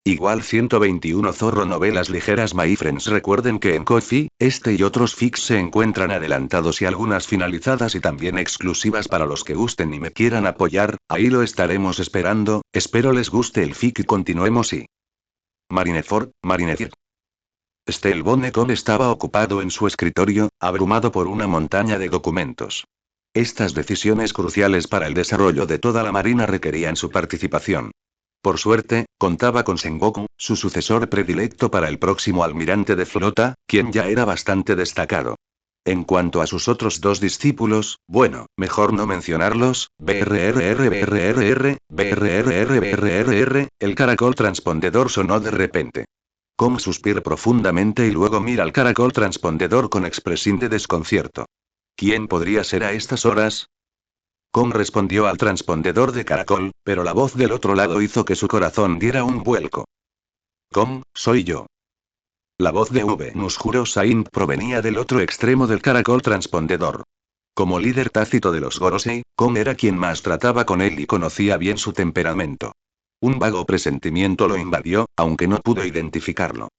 Igual 121 Zorro Novelas ligeras My friends. Recuerden que en Ko-fi, este y otros fics se encuentran adelantados y algunas finalizadas y también exclusivas para los que gusten y me quieran apoyar, ahí lo estaremos esperando, espero les guste el fic y continuemos y... Marineford. Stelbonecom estaba ocupado en su escritorio, abrumado por una montaña de documentos. Estas decisiones cruciales para el desarrollo de toda la marina requerían su participación. Por suerte, contaba con Sengoku, su sucesor predilecto para el próximo almirante de flota, quien ya era bastante destacado. En cuanto a sus otros dos discípulos, bueno, mejor no mencionarlos, el caracol transpondedor sonó de repente. Kong suspira profundamente y luego mira al caracol transpondedor con expresión de desconcierto. ¿Quién podría ser a estas horas? Kong respondió al transpondedor de caracol, pero la voz del otro lado hizo que su corazón diera un vuelco. Kong, soy yo. La voz de Nusjuro Saint provenía del otro extremo del caracol transpondedor. Como líder tácito de los Gorosei, Kong era quien más trataba con él y conocía bien su temperamento. Un vago presentimiento lo invadió, aunque no pudo identificarlo.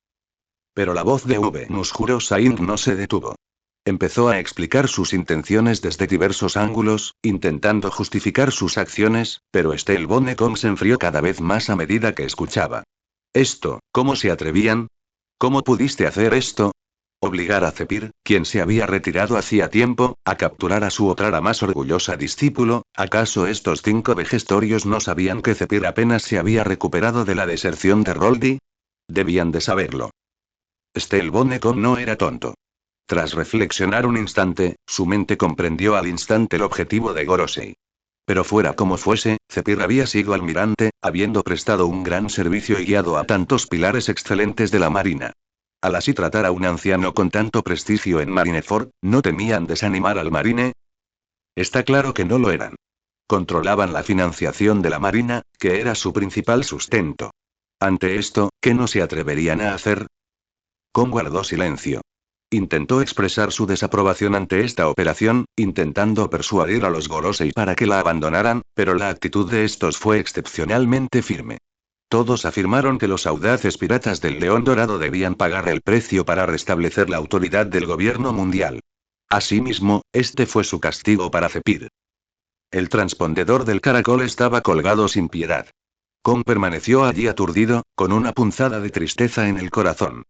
Pero la voz de Nusjuro Saint no se detuvo. Empezó a explicar sus intenciones desde diversos ángulos, intentando justificar sus acciones, pero Stelbonecom se enfrió cada vez más a medida que escuchaba. ¿Cómo se atrevían? ¿Cómo pudiste hacer esto? Obligar a Zephyr, quien se había retirado hacía tiempo, a capturar a su otrora más orgullosa discípulo. ¿Acaso estos 5 vejestorios no sabían que Zephyr apenas se había recuperado de la deserción de Roldi? Debían de saberlo. Stelbonecom no era tonto. Tras reflexionar un instante, su mente comprendió al instante el objetivo de Gorosei. Pero fuera como fuese, Zephyr había sido almirante, habiendo prestado un gran servicio y guiado a tantos pilares excelentes de la marina. Al así tratar a un anciano con tanto prestigio en Marineford, ¿no temían desanimar al marine? Está claro que no lo eran. Controlaban la financiación de la marina, que era su principal sustento. Ante esto, ¿qué no se atreverían a hacer? Kong guardó silencio. Intentó expresar su desaprobación ante esta operación, intentando persuadir a los Gorosei para que la abandonaran, pero la actitud de estos fue excepcionalmente firme. Todos afirmaron que los audaces piratas del León Dorado debían pagar el precio para restablecer la autoridad del gobierno mundial. Asimismo, este fue su castigo para Zephyr. El transpondedor del caracol estaba colgado sin piedad. Kong permaneció allí aturdido, con una punzada de tristeza en el corazón.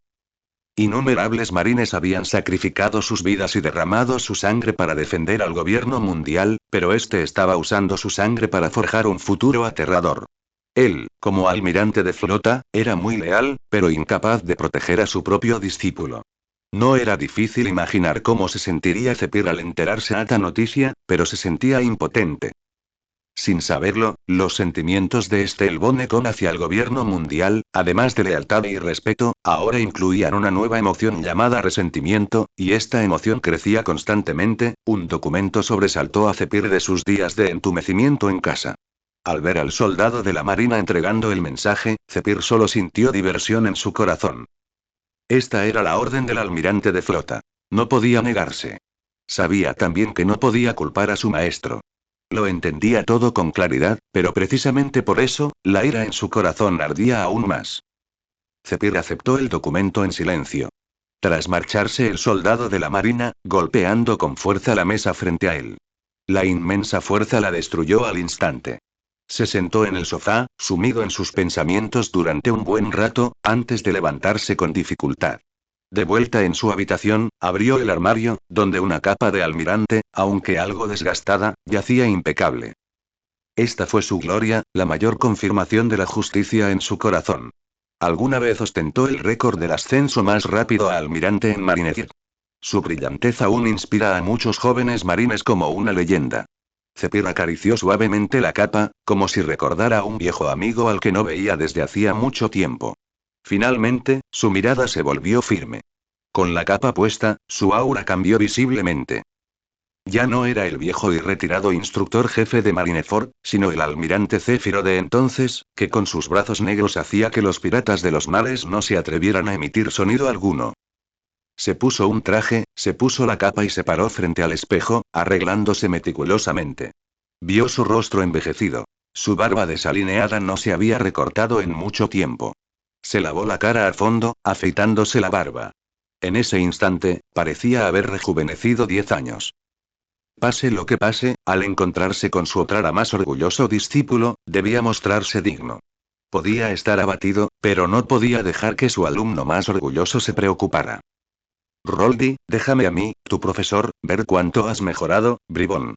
Innumerables marines habían sacrificado sus vidas y derramado su sangre para defender al gobierno mundial, pero este estaba usando su sangre para forjar un futuro aterrador. Él, como almirante de flota, era muy leal, pero incapaz de proteger a su propio discípulo. No era difícil imaginar cómo se sentiría Zephyr al enterarse de esta noticia, pero se sentía impotente. Sin saberlo, los sentimientos de Stelbonecom hacia el gobierno mundial, además de lealtad y respeto, ahora incluían una nueva emoción llamada resentimiento, y esta emoción crecía constantemente. Un documento sobresaltó a Zephyr de sus días de entumecimiento en casa. Al ver al soldado de la marina entregando el mensaje, Zephyr solo sintió diversión en su corazón. Esta era la orden del almirante de flota. No podía negarse. Sabía también que no podía culpar a su maestro. Lo entendía todo con claridad, pero precisamente por eso, la ira en su corazón ardía aún más. Zephyr aceptó el documento en silencio. Tras marcharse el soldado de la marina, golpeando con fuerza la mesa frente a él. La inmensa fuerza la destruyó al instante. Se sentó en el sofá, sumido en sus pensamientos durante un buen rato, antes de levantarse con dificultad. De vuelta en su habitación, abrió el armario, donde una capa de almirante, aunque algo desgastada, yacía impecable. Esta fue su gloria, la mayor confirmación de la justicia en su corazón. Alguna vez ostentó el récord del ascenso más rápido a almirante en Marineford. Su brillantez aún inspira a muchos jóvenes marines como una leyenda. Zephyr acarició suavemente la capa, como si recordara a un viejo amigo al que no veía desde hacía mucho tiempo. Finalmente, su mirada se volvió firme. Con la capa puesta, su aura cambió visiblemente. Ya no era el viejo y retirado instructor jefe de Marineford, sino el almirante Céfiro de entonces, que con sus brazos negros hacía que los piratas de los mares no se atrevieran a emitir sonido alguno. Se puso un traje, se puso la capa y se paró frente al espejo, arreglándose meticulosamente. Vio su rostro envejecido. Su barba desalineada no se había recortado en mucho tiempo. Se lavó la cara a fondo, afeitándose la barba. En ese instante, parecía haber rejuvenecido 10 años. Pase lo que pase, al encontrarse con su otrora más orgulloso discípulo, debía mostrarse digno. Podía estar abatido, pero no podía dejar que su alumno más orgulloso se preocupara. Roldi, déjame a mí, tu profesor, ver cuánto has mejorado, bribón.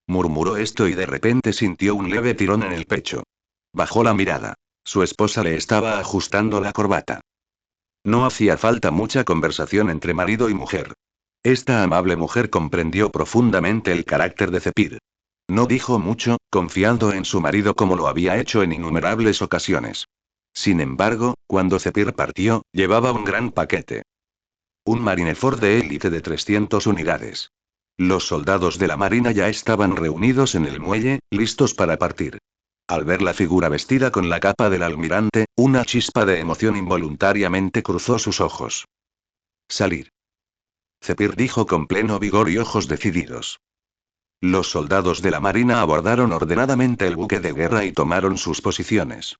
Murmuró esto y de repente sintió un leve tirón en el pecho. Bajó la mirada. Su esposa le estaba ajustando la corbata. No hacía falta mucha conversación entre marido y mujer. Esta amable mujer comprendió profundamente el carácter de Cepir. No dijo mucho, confiando en su marido como lo había hecho en innumerables ocasiones. Sin embargo, cuando Cepir partió, llevaba un gran paquete. Un Marineford de élite de 300 unidades. Los soldados de la Marina ya estaban reunidos en el muelle, listos para partir. Al ver la figura vestida con la capa del almirante, una chispa de emoción involuntariamente cruzó sus ojos. Salir. Cepir dijo con pleno vigor y ojos decididos. Los soldados de la Marina abordaron ordenadamente el buque de guerra y tomaron sus posiciones.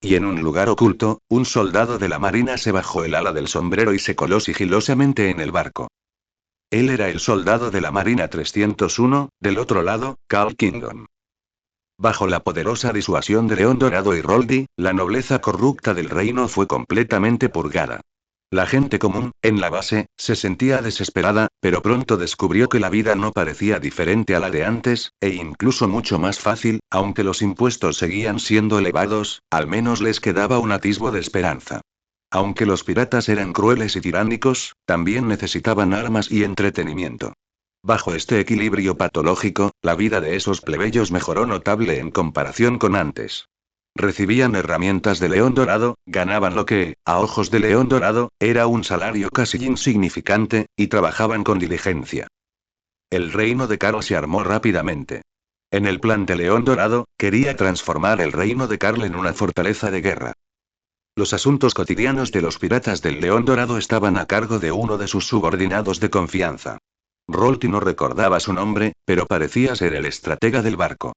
Y en un lugar oculto, un soldado de la Marina se bajó el ala del sombrero y se coló sigilosamente en el barco. Él era el soldado de la Marina 301, del otro lado, Carl Kingdom. Bajo la poderosa disuasión de León Dorado y Roldi, la nobleza corrupta del reino fue completamente purgada. La gente común, en la base, se sentía desesperada, pero pronto descubrió que la vida no parecía diferente a la de antes, e incluso mucho más fácil, aunque los impuestos seguían siendo elevados, al menos les quedaba un atisbo de esperanza. Aunque los piratas eran crueles y tiránicos, también necesitaban armas y entretenimiento. Bajo este equilibrio patológico, la vida de esos plebeyos mejoró notable en comparación con antes. Recibían herramientas de León Dorado, ganaban lo que, a ojos de León Dorado, era un salario casi insignificante, y trabajaban con diligencia. El reino de Carl se armó rápidamente. En el plan de León Dorado, quería transformar el reino de Carl en una fortaleza de guerra. Los asuntos cotidianos de los piratas del León Dorado estaban a cargo de uno de sus subordinados de confianza. Rolti no recordaba su nombre, pero parecía ser el estratega del barco.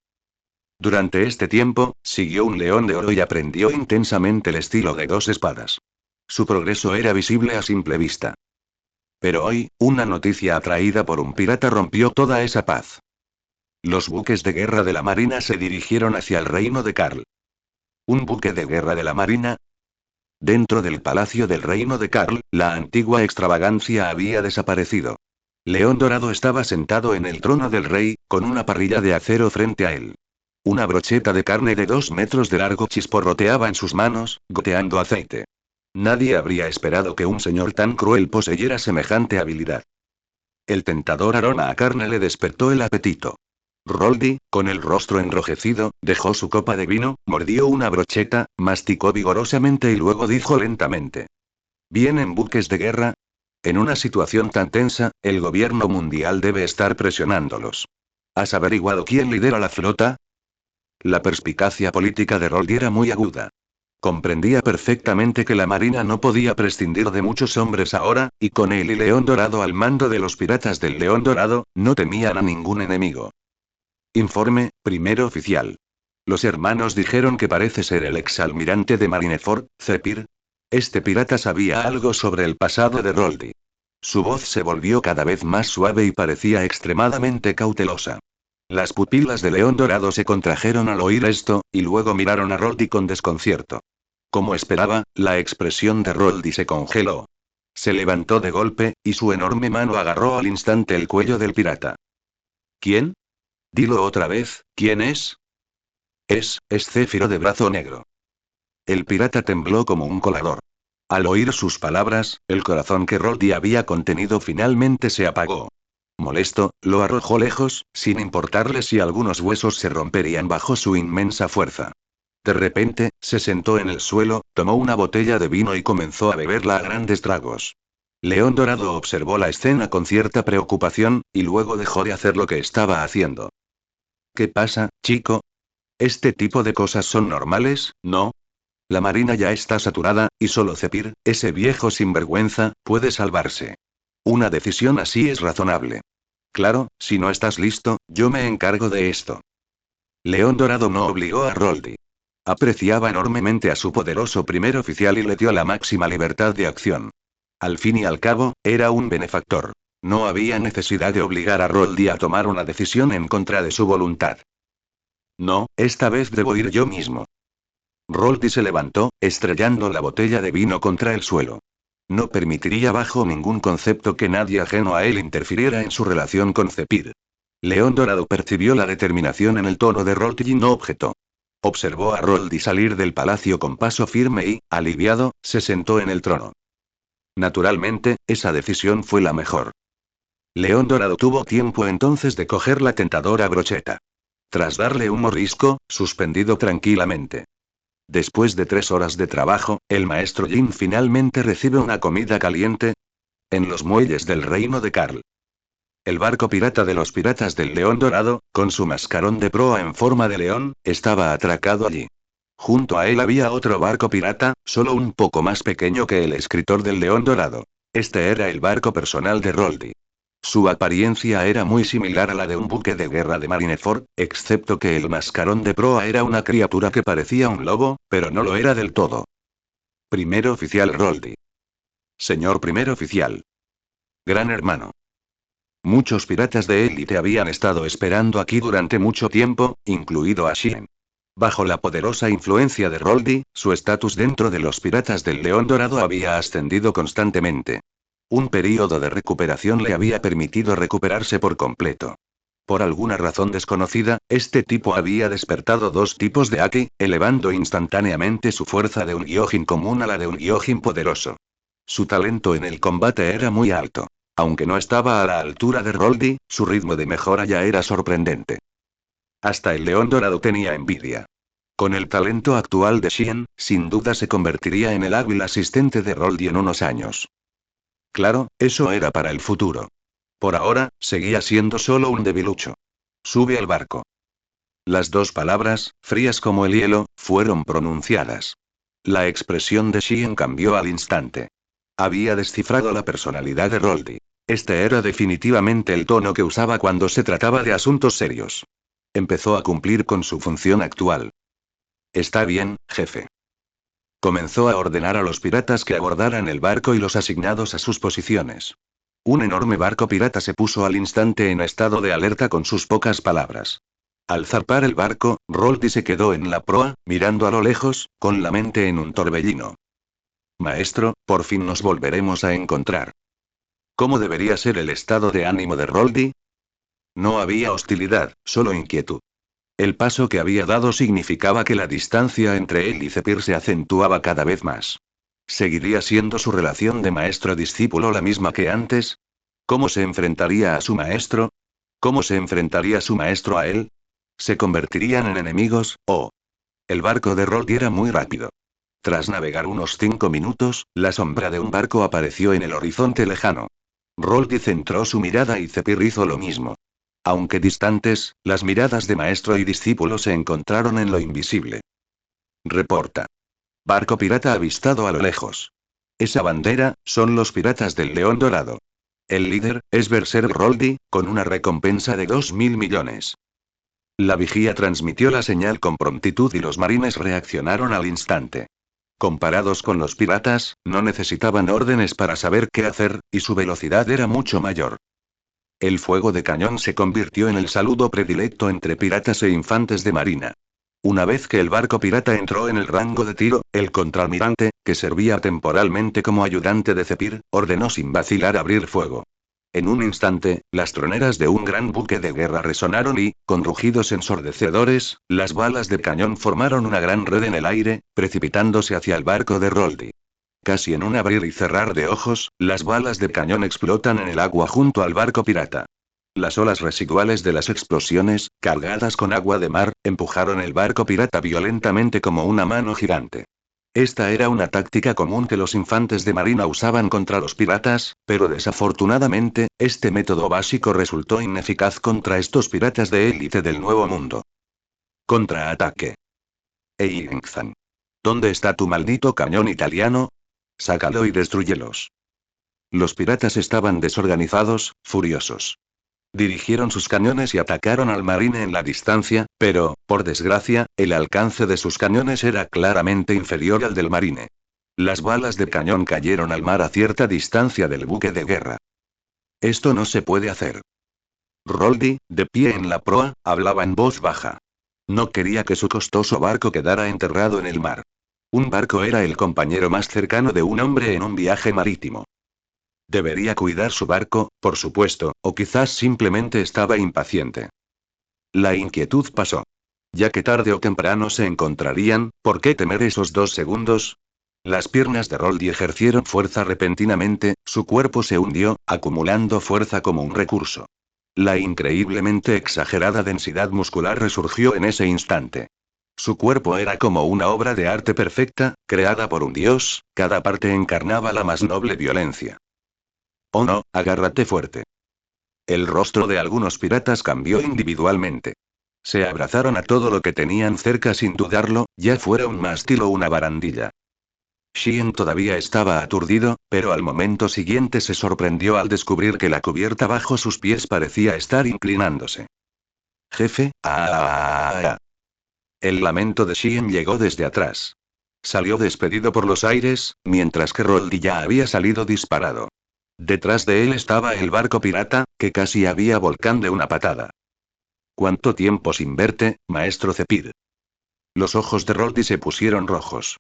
Durante este tiempo, siguió un león de oro y aprendió intensamente el estilo de dos espadas. Su progreso era visible a simple vista. Pero hoy, una noticia atraída por un pirata rompió toda esa paz. Los buques de guerra de la Marina se dirigieron hacia el reino de Carl. ¿Un buque de guerra de la Marina? Dentro del palacio del reino de Carl, la antigua extravagancia había desaparecido. León Dorado estaba sentado en el trono del rey, con una parrilla de acero frente a él. Una brocheta de carne de 2 metros de largo chisporroteaba en sus manos, goteando aceite. Nadie habría esperado que un señor tan cruel poseyera semejante habilidad. El tentador aroma a carne le despertó el apetito. Roldi, con el rostro enrojecido, dejó su copa de vino, mordió una brocheta, masticó vigorosamente y luego dijo lentamente: ¿Vienen buques de guerra? En una situación tan tensa, el gobierno mundial debe estar presionándolos. ¿Has averiguado quién lidera la flota? La perspicacia política de Roldi era muy aguda. Comprendía perfectamente que la Marina no podía prescindir de muchos hombres ahora, y con él y León Dorado al mando de los piratas del León Dorado, no temían a ningún enemigo. Informe, primer oficial. Los hermanos dijeron que parece ser el exalmirante de Marineford, Cepir. Este pirata sabía algo sobre el pasado de Roldi. Su voz se volvió cada vez más suave y parecía extremadamente cautelosa. Las pupilas de León Dorado se contrajeron al oír esto, y luego miraron a Roldi con desconcierto. Como esperaba, la expresión de Roldi se congeló. Se levantó de golpe, y su enorme mano agarró al instante el cuello del pirata. ¿Quién? Dilo otra vez, ¿quién es? Es Céfiro de brazo negro. El pirata tembló como un colador. Al oír sus palabras, el corazón que Roldi había contenido finalmente se apagó. Molesto, lo arrojó lejos, sin importarle si algunos huesos se romperían bajo su inmensa fuerza. De repente, se sentó en el suelo, tomó una botella de vino y comenzó a beberla a grandes tragos. León Dorado observó la escena con cierta preocupación, y luego dejó de hacer lo que estaba haciendo. ¿Qué pasa, chico? Este tipo de cosas son normales, ¿no? La marina ya está saturada, y solo Cepir, ese viejo sinvergüenza, puede salvarse. Una decisión así es razonable. Claro, si no estás listo, yo me encargo de esto. León Dorado no obligó a Roldi. Apreciaba enormemente a su poderoso primer oficial y le dio la máxima libertad de acción. Al fin y al cabo, era un benefactor. No había necesidad de obligar a Roldy a tomar una decisión en contra de su voluntad. No, esta vez debo ir yo mismo. Roldy se levantó, estrellando la botella de vino contra el suelo. No permitiría bajo ningún concepto que nadie ajeno a él interfiriera en su relación con Zephyr. León Dorado percibió la determinación en el tono de Roldy y no objetó. Observó a Roldy salir del palacio con paso firme y, aliviado, se sentó en el trono. Naturalmente, esa decisión fue la mejor. León Dorado tuvo tiempo entonces de coger la tentadora brocheta. Tras darle un mordisco, suspendido tranquilamente. Después de 3 horas de trabajo, el maestro Jin finalmente recibe una comida caliente en los muelles del reino de Karl. El barco pirata de los piratas del León Dorado, con su mascarón de proa en forma de león, estaba atracado allí. Junto a él había otro barco pirata, solo un poco más pequeño que el escritor del León Dorado. Este era el barco personal de Roldy. Su apariencia era muy similar a la de un buque de guerra de Marineford, excepto que el mascarón de proa era una criatura que parecía un lobo, pero no lo era del todo. Primer oficial Roldy. Señor primer oficial. Gran hermano. Muchos piratas de élite habían estado esperando aquí durante mucho tiempo, incluido a Shien. Bajo la poderosa influencia de Roldy, su estatus dentro de los piratas del León Dorado había ascendido constantemente. Un período de recuperación le había permitido recuperarse por completo. Por alguna razón desconocida, este tipo había despertado 2 tipos de Aki, elevando instantáneamente su fuerza de un Gyojin común a la de un Gyojin poderoso. Su talento en el combate era muy alto. Aunque no estaba a la altura de Roldy, su ritmo de mejora ya era sorprendente. Hasta el León Dorado tenía envidia. Con el talento actual de Shien, sin duda se convertiría en el hábil asistente de Roldy en unos años. Claro, eso era para el futuro. Por ahora, seguía siendo solo un debilucho. Sube al barco. Las 2 palabras, frías como el hielo, fueron pronunciadas. La expresión de Shien cambió al instante. Había descifrado la personalidad de Roldy. Este era definitivamente el tono que usaba cuando se trataba de asuntos serios. Empezó a cumplir con su función actual. Está bien, jefe. Comenzó a ordenar a los piratas que abordaran el barco y los asignados a sus posiciones. Un enorme barco pirata se puso al instante en estado de alerta con sus pocas palabras. Al zarpar el barco, Roldy se quedó en la proa, mirando a lo lejos, con la mente en un torbellino. Maestro, por fin nos volveremos a encontrar. ¿Cómo debería ser el estado de ánimo de Roldy? No había hostilidad, solo inquietud. El paso que había dado significaba que la distancia entre él y Zephyr se acentuaba cada vez más. ¿Seguiría siendo su relación de maestro-discípulo la misma que antes? ¿Cómo se enfrentaría a su maestro? ¿Cómo se enfrentaría su maestro a él? ¿Se convertirían en enemigos, o? El barco de Roldy era muy rápido. Tras navegar unos 5 minutos, la sombra de un barco apareció en el horizonte lejano. Roldy centró su mirada y Zephyr hizo lo mismo. Aunque distantes, las miradas de maestro y discípulo se encontraron en lo invisible. Reporta. Barco pirata avistado a lo lejos. Esa bandera, son los piratas del León Dorado. El líder, es Berserk Roldy, con una recompensa de 2.000 millones. La vigía transmitió la señal con prontitud y los marines reaccionaron al instante. Comparados con los piratas, no necesitaban órdenes para saber qué hacer, y su velocidad era mucho mayor. El fuego de cañón se convirtió en el saludo predilecto entre piratas e infantes de marina. Una vez que el barco pirata entró en el rango de tiro, el contraalmirante, que servía temporalmente como ayudante de Zephyr, ordenó sin vacilar abrir fuego. En un instante, las troneras de un gran buque de guerra resonaron y, con rugidos ensordecedores, las balas de cañón formaron una gran red en el aire, precipitándose hacia el barco de Roldy. Casi en un abrir y cerrar de ojos, las balas de cañón explotan en el agua junto al barco pirata. Las olas residuales de las explosiones, cargadas con agua de mar, empujaron el barco pirata violentamente como una mano gigante. Esta era una táctica común que los infantes de marina usaban contra los piratas, pero desafortunadamente, este método básico resultó ineficaz contra estos piratas de élite del Nuevo Mundo. Contraataque. Eingzan. ¿Dónde está tu maldito cañón italiano? Sácalo y destrúyelos. Los piratas estaban desorganizados, furiosos. Dirigieron sus cañones y atacaron al marine en la distancia, pero, por desgracia, el alcance de sus cañones era claramente inferior al del marine. Las balas de cañón cayeron al mar a cierta distancia del buque de guerra. Esto no se puede hacer. Roldy, de pie en la proa, hablaba en voz baja. No quería que su costoso barco quedara enterrado en el mar. Un barco era el compañero más cercano de un hombre en un viaje marítimo. Debería cuidar su barco, por supuesto, o quizás simplemente estaba impaciente. La inquietud pasó. Ya que tarde o temprano se encontrarían, ¿por qué temer esos 2 segundos? Las piernas de Roldy ejercieron fuerza repentinamente, su cuerpo se hundió, acumulando fuerza como un recurso. La increíblemente exagerada densidad muscular resurgió en ese instante. Su cuerpo era como una obra de arte perfecta, creada por un dios, cada parte encarnaba la más noble violencia. Oh no, agárrate fuerte. El rostro de algunos piratas cambió individualmente. Se abrazaron a todo lo que tenían cerca sin dudarlo, ya fuera un mástil o una barandilla. Xian todavía estaba aturdido, pero al momento siguiente se sorprendió al descubrir que la cubierta bajo sus pies parecía estar inclinándose. Jefe, El lamento de Xian llegó desde atrás. Salió despedido por los aires, mientras que Roldy ya había salido disparado. Detrás de él estaba el barco pirata, que casi había volcán de una patada. ¿Cuánto tiempo sin verte, maestro Cepid? Los ojos de Roldy se pusieron rojos.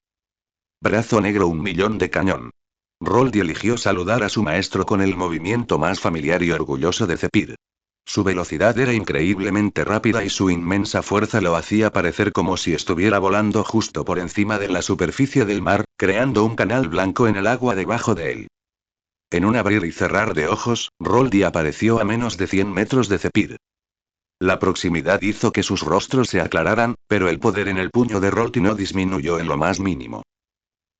Brazo negro 1.000.000 de cañón. Roldy eligió saludar a su maestro con el movimiento más familiar y orgulloso de Cepid. Su velocidad era increíblemente rápida y su inmensa fuerza lo hacía parecer como si estuviera volando justo por encima de la superficie del mar, creando un canal blanco en el agua debajo de él. En un abrir y cerrar de ojos, Roldy apareció a menos de 100 metros de Cepid. La proximidad hizo que sus rostros se aclararan, pero el poder en el puño de Roldy no disminuyó en lo más mínimo.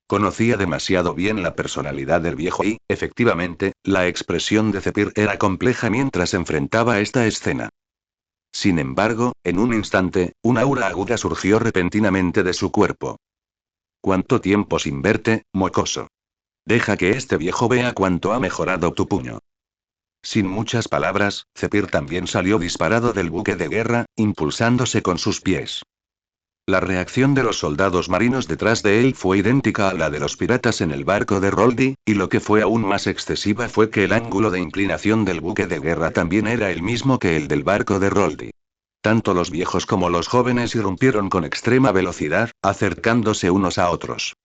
Conocía demasiado bien la personalidad del viejo y, efectivamente, la expresión de Cepid era compleja mientras enfrentaba esta escena. Sin embargo, en un instante, una aura aguda surgió repentinamente de su cuerpo. ¿Cuánto tiempo sin verte, mocoso? Deja que este viejo vea cuánto ha mejorado tu puño. Sin muchas palabras, Cepid también salió disparado del buque de guerra, impulsándose con sus pies. La reacción de los soldados marinos detrás de él fue idéntica a la de los piratas en el barco de Roldy, y lo que fue aún más excesiva fue que el ángulo de inclinación del buque de guerra también era el mismo que el del barco de Roldy. Tanto los viejos como los jóvenes irrumpieron con extrema velocidad, acercándose unos a otros.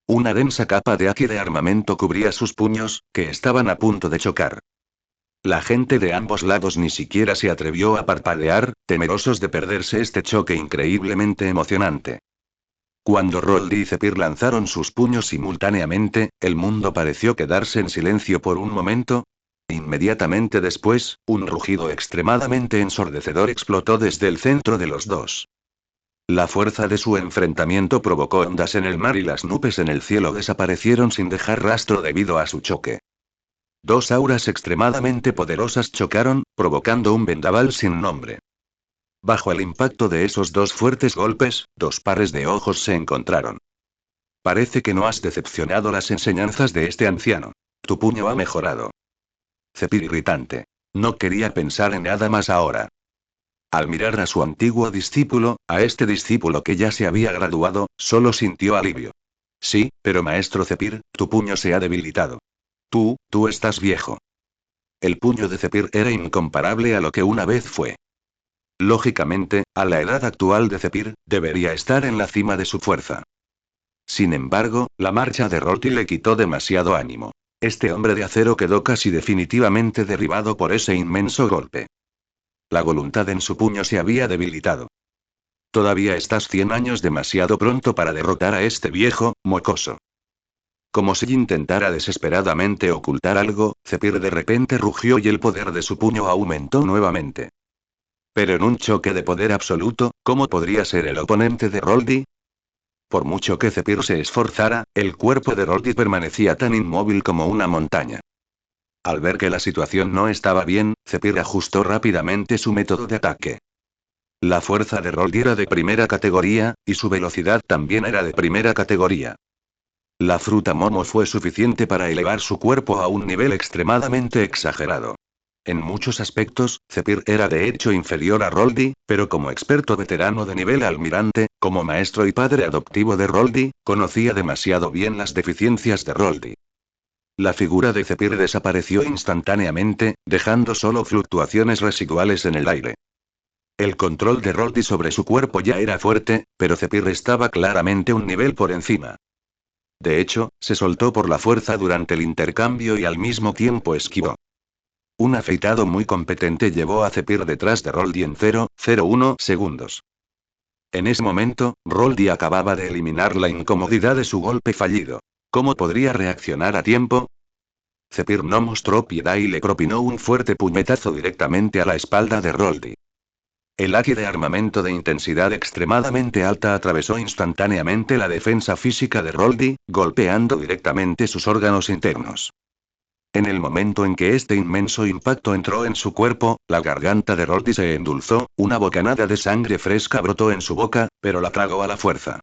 Una densa capa de haki de armamento cubría sus puños, que estaban a punto de chocar. La gente de ambos lados ni siquiera se atrevió a parpadear, temerosos de perderse este choque increíblemente emocionante. Cuando Roldy y Cepid lanzaron sus puños simultáneamente, el mundo pareció quedarse en silencio por un momento. Inmediatamente después, un rugido extremadamente ensordecedor explotó desde el centro de los dos. La fuerza de su enfrentamiento provocó ondas en el mar y las nubes en el cielo desaparecieron sin dejar rastro debido a su choque. Dos auras extremadamente poderosas chocaron, provocando un vendaval sin nombre. Bajo el impacto de esos dos fuertes golpes, dos pares de ojos se encontraron. Parece que no has decepcionado las enseñanzas de este anciano. Tu puño ha mejorado. Cepid irritante. No quería pensar en nada más ahora. Al mirar a su antiguo discípulo, a este discípulo que ya se había graduado, solo sintió alivio. Sí, pero maestro Cepid, tu puño se ha debilitado. Tú estás viejo. El puño de Cepid era incomparable a lo que una vez fue. Lógicamente, a la edad actual de Cepid, debería estar en la cima de su fuerza. Sin embargo, la marcha de Roldy le quitó demasiado ánimo. Este hombre de acero quedó casi definitivamente derribado por ese inmenso golpe. La voluntad en su puño se había debilitado. Todavía estás 100 años demasiado pronto para derrotar a este viejo, mocoso. Como si intentara desesperadamente ocultar algo, Cepid de repente rugió y el poder de su puño aumentó nuevamente. Pero en un choque de poder absoluto, ¿cómo podría ser el oponente de Roldy? Por mucho que Cepid se esforzara, el cuerpo de Roldy permanecía tan inmóvil como una montaña. Al ver que la situación no estaba bien, Cepid ajustó rápidamente su método de ataque. La fuerza de Roldy era de primera categoría, y su velocidad también era de primera categoría. La fruta momo fue suficiente para elevar su cuerpo a un nivel extremadamente exagerado. En muchos aspectos, Zephyr era de hecho inferior a Roldy, pero como experto veterano de nivel almirante, como maestro y padre adoptivo de Roldy, conocía demasiado bien las deficiencias de Roldy. La figura de Zephyr desapareció instantáneamente, dejando solo fluctuaciones residuales en el aire. El control de Roldy sobre su cuerpo ya era fuerte, pero Zephyr estaba claramente un nivel por encima. De hecho, se soltó por la fuerza durante el intercambio y al mismo tiempo esquivó. Un afeitado muy competente llevó a Zephyr detrás de Roldy en 0,01 segundos. En ese momento, Roldy acababa de eliminar la incomodidad de su golpe fallido. ¿Cómo podría reaccionar a tiempo? Zephyr no mostró piedad y le propinó un fuerte puñetazo directamente a la espalda de Roldy. El haki de armamento de intensidad extremadamente alta atravesó instantáneamente la defensa física de Roldy, golpeando directamente sus órganos internos. En el momento en que este inmenso impacto entró en su cuerpo, la garganta de Roldy se endulzó, una bocanada de sangre fresca brotó en su boca, pero la tragó a la fuerza.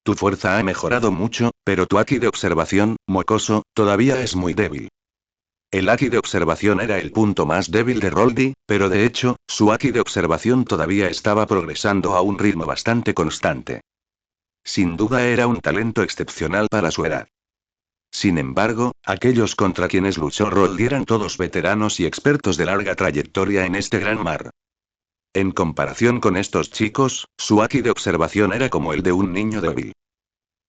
Tu fuerza ha mejorado mucho, pero tu haki de observación, mocoso, todavía es muy débil. El haki de observación era el punto más débil de Roldy, pero de hecho, su haki de observación todavía estaba progresando a un ritmo bastante constante. Sin duda era un talento excepcional para su edad. Sin embargo, aquellos contra quienes luchó Roldy eran todos veteranos y expertos de larga trayectoria en este gran mar. En comparación con estos chicos, su haki de observación era como el de un niño débil.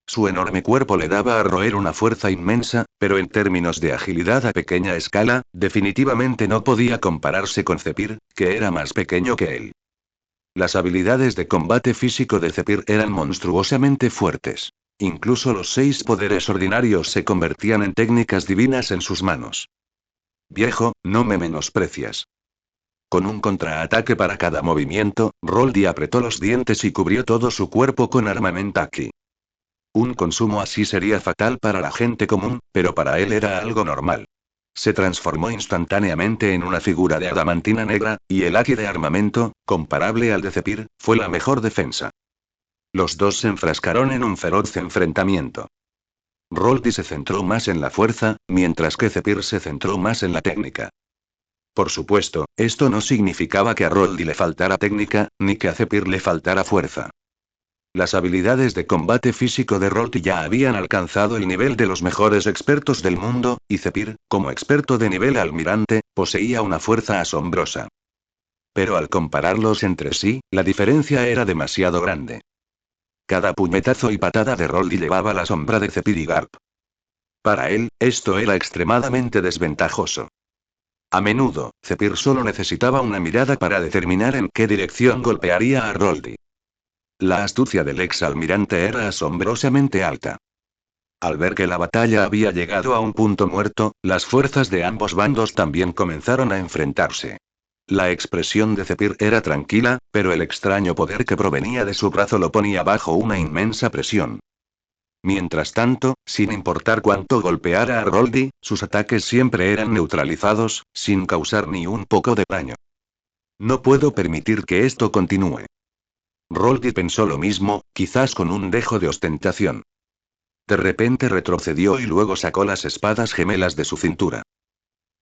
Su enorme cuerpo le daba a roer una fuerza inmensa, pero en términos de agilidad a pequeña escala, definitivamente no podía compararse con Zephyr, que era más pequeño que él. Las habilidades de combate físico de Zephyr eran monstruosamente fuertes. Incluso los 6 poderes ordinarios se convertían en técnicas divinas en sus manos. Viejo, no me menosprecias. Con un contraataque para cada movimiento, Roldy apretó los dientes y cubrió todo su cuerpo con armamentaki. Un consumo así sería fatal para la gente común, pero para él era algo normal. Se transformó instantáneamente en una figura de adamantina negra, y el haki de armamento, comparable al de Zephyr, fue la mejor defensa. Los dos se enfrascaron en un feroz enfrentamiento. Roldy se centró más en la fuerza, mientras que Zephyr se centró más en la técnica. Por supuesto, esto no significaba que a Roldy le faltara técnica, ni que a Zephyr le faltara fuerza. Las habilidades de combate físico de Roldy ya habían alcanzado el nivel de los mejores expertos del mundo, y Zephyr, como experto de nivel almirante, poseía una fuerza asombrosa. Pero al compararlos entre sí, la diferencia era demasiado grande. Cada puñetazo y patada de Roldy llevaba la sombra de Zephyr y Garp. Para él, esto era extremadamente desventajoso. A menudo, Zephyr solo necesitaba una mirada para determinar en qué dirección golpearía a Roldy. La astucia del ex-almirante era asombrosamente alta. Al ver que la batalla había llegado a un punto muerto, las fuerzas de ambos bandos también comenzaron a enfrentarse. La expresión de Zephyr era tranquila, pero el extraño poder que provenía de su brazo lo ponía bajo una inmensa presión. Mientras tanto, sin importar cuánto golpeara a Roldy, sus ataques siempre eran neutralizados, sin causar ni un poco de daño. No puedo permitir que esto continúe. Roldy pensó lo mismo, quizás con un dejo de ostentación. De repente retrocedió y luego sacó las espadas gemelas de su cintura.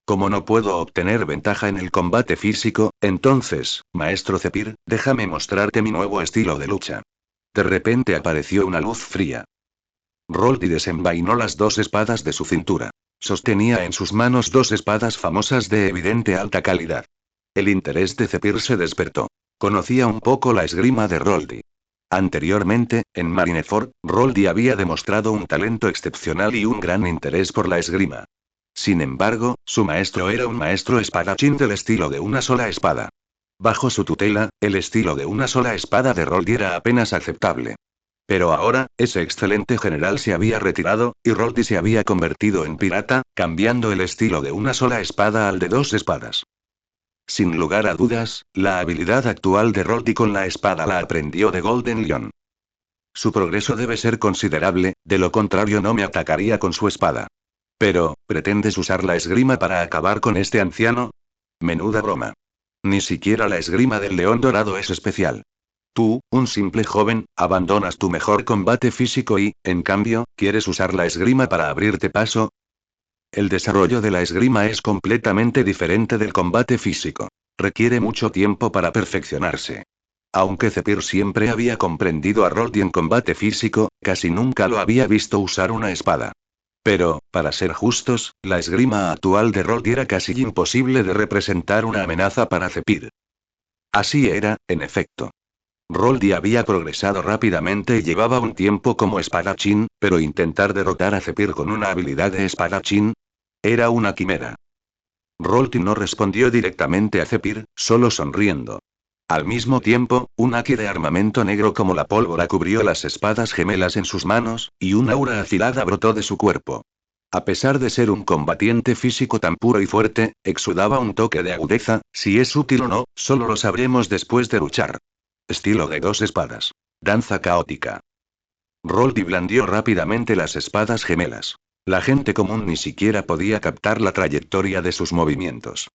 Como no puedo obtener ventaja en el combate físico, entonces, maestro Zephyr, déjame mostrarte mi nuevo estilo de lucha. De repente apareció una luz fría. Roldy desenvainó las 2 espadas de su cintura. Sostenía en sus manos 2 espadas famosas de evidente alta calidad. El interés de Zephyr se despertó. Conocía un poco la esgrima de Roldy. Anteriormente, en Marineford, Roldy había demostrado un talento excepcional y un gran interés por la esgrima. Sin embargo, su maestro era un maestro espadachín del estilo de una sola espada. Bajo su tutela, el estilo de una sola espada de Roldy era apenas aceptable. Pero ahora, ese excelente general se había retirado, y Roldy se había convertido en pirata, cambiando el estilo de una sola espada al de 2 espadas. Sin lugar a dudas, la habilidad actual de Roldy con la espada la aprendió de Golden Lion. Su progreso debe ser considerable, de lo contrario no me atacaría con su espada. Pero, ¿pretendes usar la esgrima para acabar con este anciano? Menuda broma. Ni siquiera la esgrima del león dorado es especial. Tú, un simple joven, abandonas tu mejor combate físico y, en cambio, ¿quieres usar la esgrima para abrirte paso? El desarrollo de la esgrima es completamente diferente del combate físico. Requiere mucho tiempo para perfeccionarse. Aunque Zephyr siempre había comprendido a Roldi en combate físico, casi nunca lo había visto usar una espada. Pero, para ser justos, la esgrima actual de Roldi era casi imposible de representar una amenaza para Zephyr. Así era, en efecto. Roldi había progresado rápidamente y llevaba un tiempo como espadachín, pero intentar derrotar a Zephyr con una habilidad de espadachín era una quimera. Roldi no respondió directamente a Zephyr, solo sonriendo. Al mismo tiempo, un haki de armamento negro como la pólvora cubrió las espadas gemelas en sus manos, y un aura afilada brotó de su cuerpo. A pesar de ser un combatiente físico tan puro y fuerte, exudaba un toque de agudeza, si es útil o no, solo lo sabremos después de luchar. Estilo de dos espadas. Danza caótica. Roldi blandió rápidamente las espadas gemelas. La gente común ni siquiera podía captar la trayectoria de sus movimientos.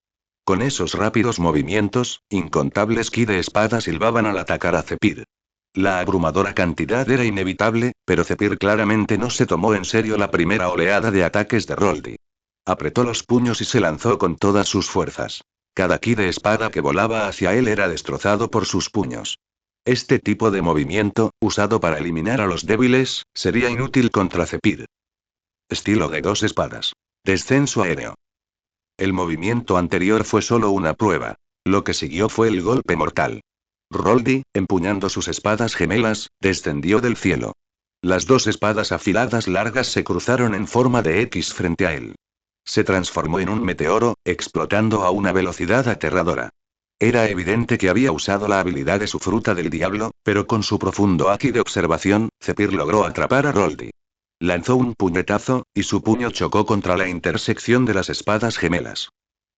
Con esos rápidos movimientos, incontables ki de espadas silbaban al atacar a Zephyr. La abrumadora cantidad era inevitable, pero Zephyr claramente no se tomó en serio la primera oleada de ataques de Roldi. Apretó los puños y se lanzó con todas sus fuerzas. Cada ki de espada que volaba hacia él era destrozado por sus puños. Este tipo de movimiento, usado para eliminar a los débiles, sería inútil contra Zephyr. Estilo de dos espadas. Descenso aéreo. El movimiento anterior fue solo una prueba. Lo que siguió fue el golpe mortal. Roldi, empuñando sus espadas gemelas, descendió del cielo. Las dos espadas afiladas largas se cruzaron en forma de X frente a él. Se transformó en un meteoro, explotando a una velocidad aterradora. Era evidente que había usado la habilidad de su fruta del diablo, pero con su profundo haki de observación, Zephyr logró atrapar a Roldi. Lanzó un puñetazo, y su puño chocó contra la intersección de las espadas gemelas.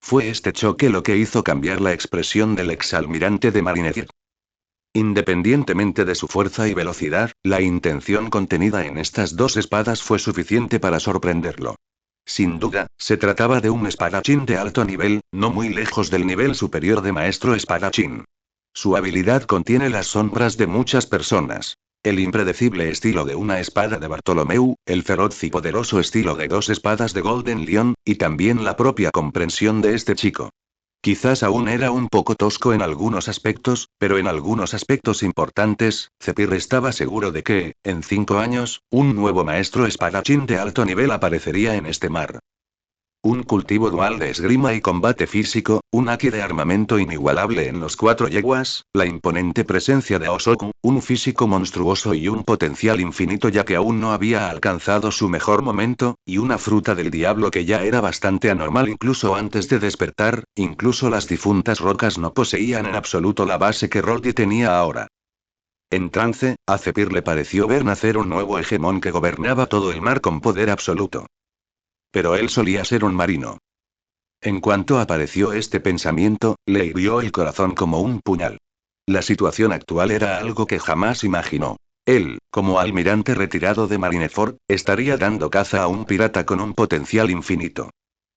Fue este choque lo que hizo cambiar la expresión del exalmirante de Marineford. Independientemente de su fuerza y velocidad, la intención contenida en estas dos espadas fue suficiente para sorprenderlo. Sin duda, se trataba de un espadachín de alto nivel, no muy lejos del nivel superior de maestro espadachín. Su habilidad contiene las sombras de muchas personas. El impredecible estilo de una espada de Bartolomeu, el feroz y poderoso estilo de dos espadas de Golden Lion, y también la propia comprensión de este chico. Quizás aún era un poco tosco en algunos aspectos, pero en algunos aspectos importantes, Zephyr estaba seguro de que, en 5 años, un nuevo maestro espadachín de alto nivel aparecería en este mar. Un cultivo dual de esgrima y combate físico, un haki de armamento inigualable en los 4 yeguas, la imponente presencia de Osoku, un físico monstruoso y un potencial infinito ya que aún no había alcanzado su mejor momento, y una fruta del diablo que ya era bastante anormal incluso antes de despertar, incluso las difuntas rocas no poseían en absoluto la base que Roldi tenía ahora. En trance, a Zephyr le pareció ver nacer un nuevo hegemón que gobernaba todo el mar con poder absoluto. Pero él solía ser un marino. En cuanto apareció este pensamiento, le hirió el corazón como un puñal. La situación actual era algo que jamás imaginó. Él, como almirante retirado de Marineford, estaría dando caza a un pirata con un potencial infinito.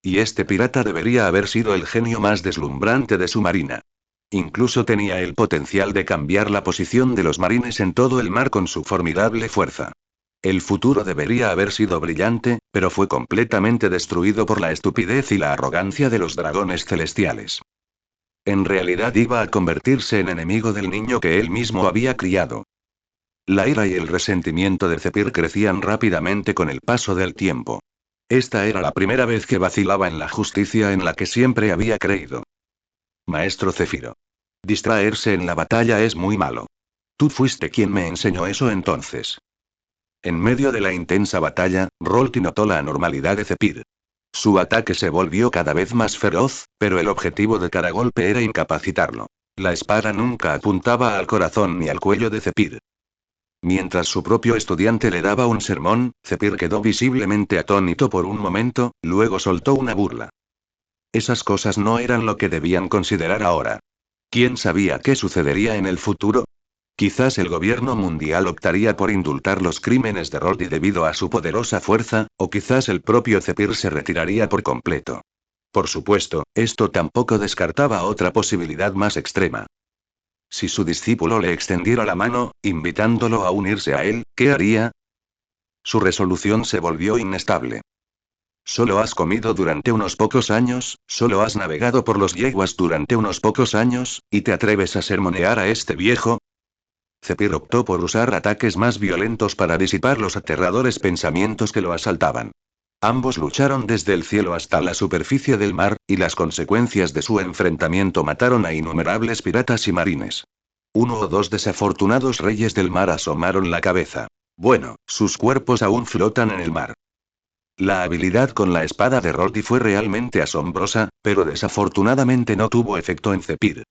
Y este pirata debería haber sido el genio más deslumbrante de su marina. Incluso tenía el potencial de cambiar la posición de los marines en todo el mar con su formidable fuerza. El futuro debería haber sido brillante, pero fue completamente destruido por la estupidez y la arrogancia de los dragones celestiales. En realidad iba a convertirse en enemigo del niño que él mismo había criado. La ira y el resentimiento de Zephyr crecían rápidamente con el paso del tiempo. Esta era la primera vez que vacilaba en la justicia en la que siempre había creído. Maestro Cefiro. Distraerse en la batalla es muy malo. Tú fuiste quien me enseñó eso entonces. En medio de la intensa batalla, Rolti notó la anormalidad de Zephyr. Su ataque se volvió cada vez más feroz, pero el objetivo de cada golpe era incapacitarlo. La espada nunca apuntaba al corazón ni al cuello de Zephyr. Mientras su propio estudiante le daba un sermón, Zephyr quedó visiblemente atónito por un momento, luego soltó una burla. Esas cosas no eran lo que debían considerar ahora. ¿Quién sabía qué sucedería en el futuro? Quizás el gobierno mundial optaría por indultar los crímenes de Roldi debido a su poderosa fuerza, o quizás el propio Zephyr se retiraría por completo. Por supuesto, esto tampoco descartaba otra posibilidad más extrema. Si su discípulo le extendiera la mano, invitándolo a unirse a él, ¿qué haría? Su resolución se volvió inestable. Solo has comido durante unos pocos años, solo has navegado por los yeguas durante unos pocos años, ¿y te atreves a sermonear a este viejo? Zephyr optó por usar ataques más violentos para disipar los aterradores pensamientos que lo asaltaban. Ambos lucharon desde el cielo hasta la superficie del mar, y las consecuencias de su enfrentamiento mataron a innumerables piratas y marines. Uno o dos desafortunados reyes del mar asomaron la cabeza. Bueno, sus cuerpos aún flotan en el mar. La habilidad con la espada de Roldi fue realmente asombrosa, pero desafortunadamente no tuvo efecto en Zephyr.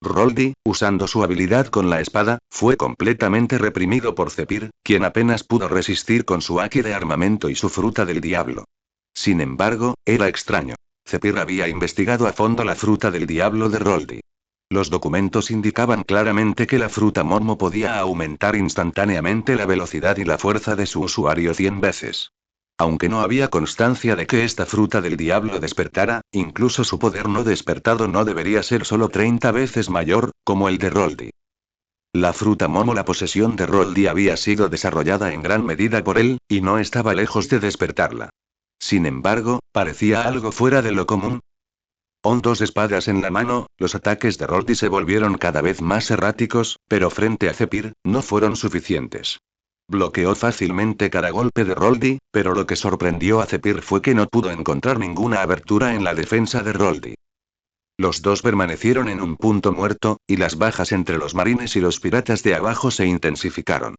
Roldi, usando su habilidad con la espada, fue completamente reprimido por Zephyr, quien apenas pudo resistir con su haki de armamento y su fruta del diablo. Sin embargo, era extraño. Zephyr había investigado a fondo la fruta del diablo de Roldi. Los documentos indicaban claramente que la fruta Momo podía aumentar instantáneamente la velocidad y la fuerza de su usuario 100 veces. Aunque no había constancia de que esta fruta del diablo despertara, incluso su poder no despertado no debería ser solo 30 veces mayor, como el de Roldi. La fruta Momo, la posesión de Roldi, había sido desarrollada en gran medida por él, y no estaba lejos de despertarla. Sin embargo, parecía algo fuera de lo común. Con dos espadas en la mano, los ataques de Roldi se volvieron cada vez más erráticos, pero frente a Zephyr, no fueron suficientes. Bloqueó fácilmente cada golpe de Roldi, pero lo que sorprendió a Zephyr fue que no pudo encontrar ninguna abertura en la defensa de Roldi. Los dos permanecieron en un punto muerto, y las bajas entre los marines y los piratas de abajo se intensificaron.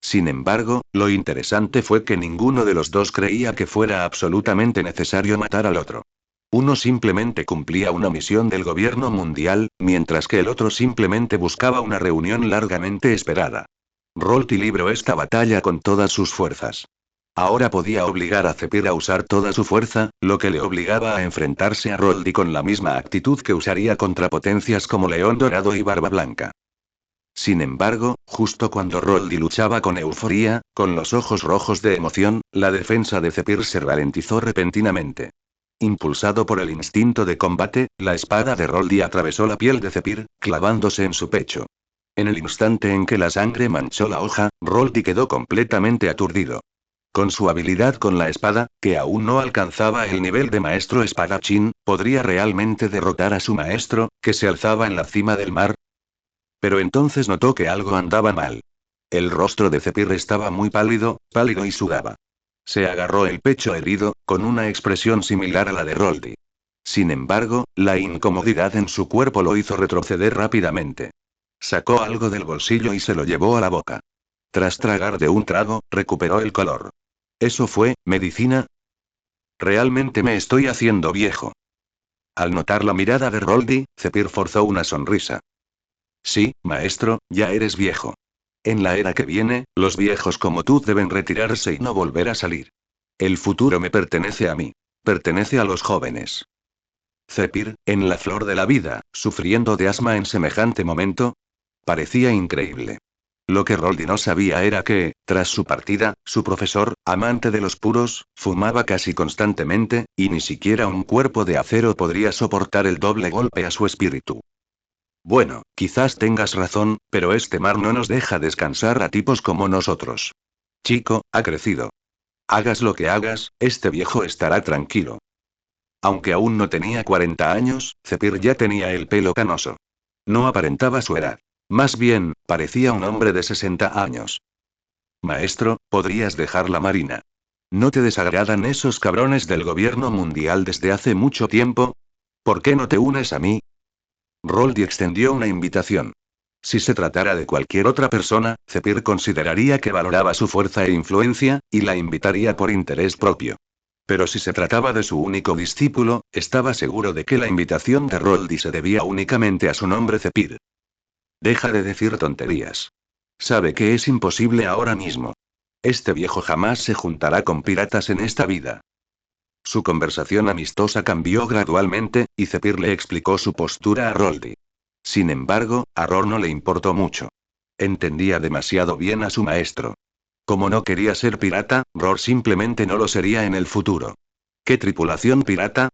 Sin embargo, lo interesante fue que ninguno de los dos creía que fuera absolutamente necesario matar al otro. Uno simplemente cumplía una misión del gobierno mundial, mientras que el otro simplemente buscaba una reunión largamente esperada. Roldi libró esta batalla con todas sus fuerzas. Ahora podía obligar a Zephyr a usar toda su fuerza, lo que le obligaba a enfrentarse a Roldi con la misma actitud que usaría contra potencias como León Dorado y Barba Blanca. Sin embargo, justo cuando Roldi luchaba con euforía, con los ojos rojos de emoción, la defensa de Zephyr se ralentizó repentinamente. Impulsado por el instinto de combate, la espada de Roldi atravesó la piel de Zephyr, clavándose en su pecho. En el instante en que la sangre manchó la hoja, Roldi quedó completamente aturdido. Con su habilidad con la espada, que aún no alcanzaba el nivel de maestro espadachín, ¿podría realmente derrotar a su maestro, que se alzaba en la cima del mar? Pero entonces notó que algo andaba mal. El rostro de Zephyr estaba muy pálido, pálido y sudaba. Se agarró el pecho herido, con una expresión similar a la de Roldi. Sin embargo, la incomodidad en su cuerpo lo hizo retroceder rápidamente. Sacó algo del bolsillo y se lo llevó a la boca. Tras tragar de un trago, recuperó el color. ¿Eso fue medicina? Realmente me estoy haciendo viejo. Al notar la mirada de Roldi, Zephyr forzó una sonrisa. Sí, maestro, ya eres viejo. En la era que viene, los viejos como tú deben retirarse y no volver a salir. El futuro me pertenece a mí. Pertenece a los jóvenes. Zephyr, en la flor de la vida, sufriendo de asma en semejante momento. Parecía increíble. Lo que Roldi no sabía era que, tras su partida, su profesor, amante de los puros, fumaba casi constantemente, y ni siquiera un cuerpo de acero podría soportar el doble golpe a su espíritu. Bueno, quizás tengas razón, pero este mar no nos deja descansar a tipos como nosotros. Chico, ha crecido. Hagas lo que hagas, este viejo estará tranquilo. Aunque aún no tenía 40 años, Zephyr ya tenía el pelo canoso. No aparentaba su edad. Más bien, parecía un hombre de 60 años. Maestro, ¿podrías dejar la marina? ¿No te desagradan esos cabrones del gobierno mundial desde hace mucho tiempo? ¿Por qué no te unes a mí? Roldi extendió una invitación. Si se tratara de cualquier otra persona, Zephyr consideraría que valoraba su fuerza e influencia, y la invitaría por interés propio. Pero si se trataba de su único discípulo, estaba seguro de que la invitación de Roldi se debía únicamente a su nombre Zephyr. Deja de decir tonterías. Sabe que es imposible ahora mismo. Este viejo jamás se juntará con piratas en esta vida. Su conversación amistosa cambió gradualmente, y Zephyr le explicó su postura a Roldi. Sin embargo, a Ror no le importó mucho. Entendía demasiado bien a su maestro. Como no quería ser pirata, Ror simplemente no lo sería en el futuro. ¿Qué tripulación pirata?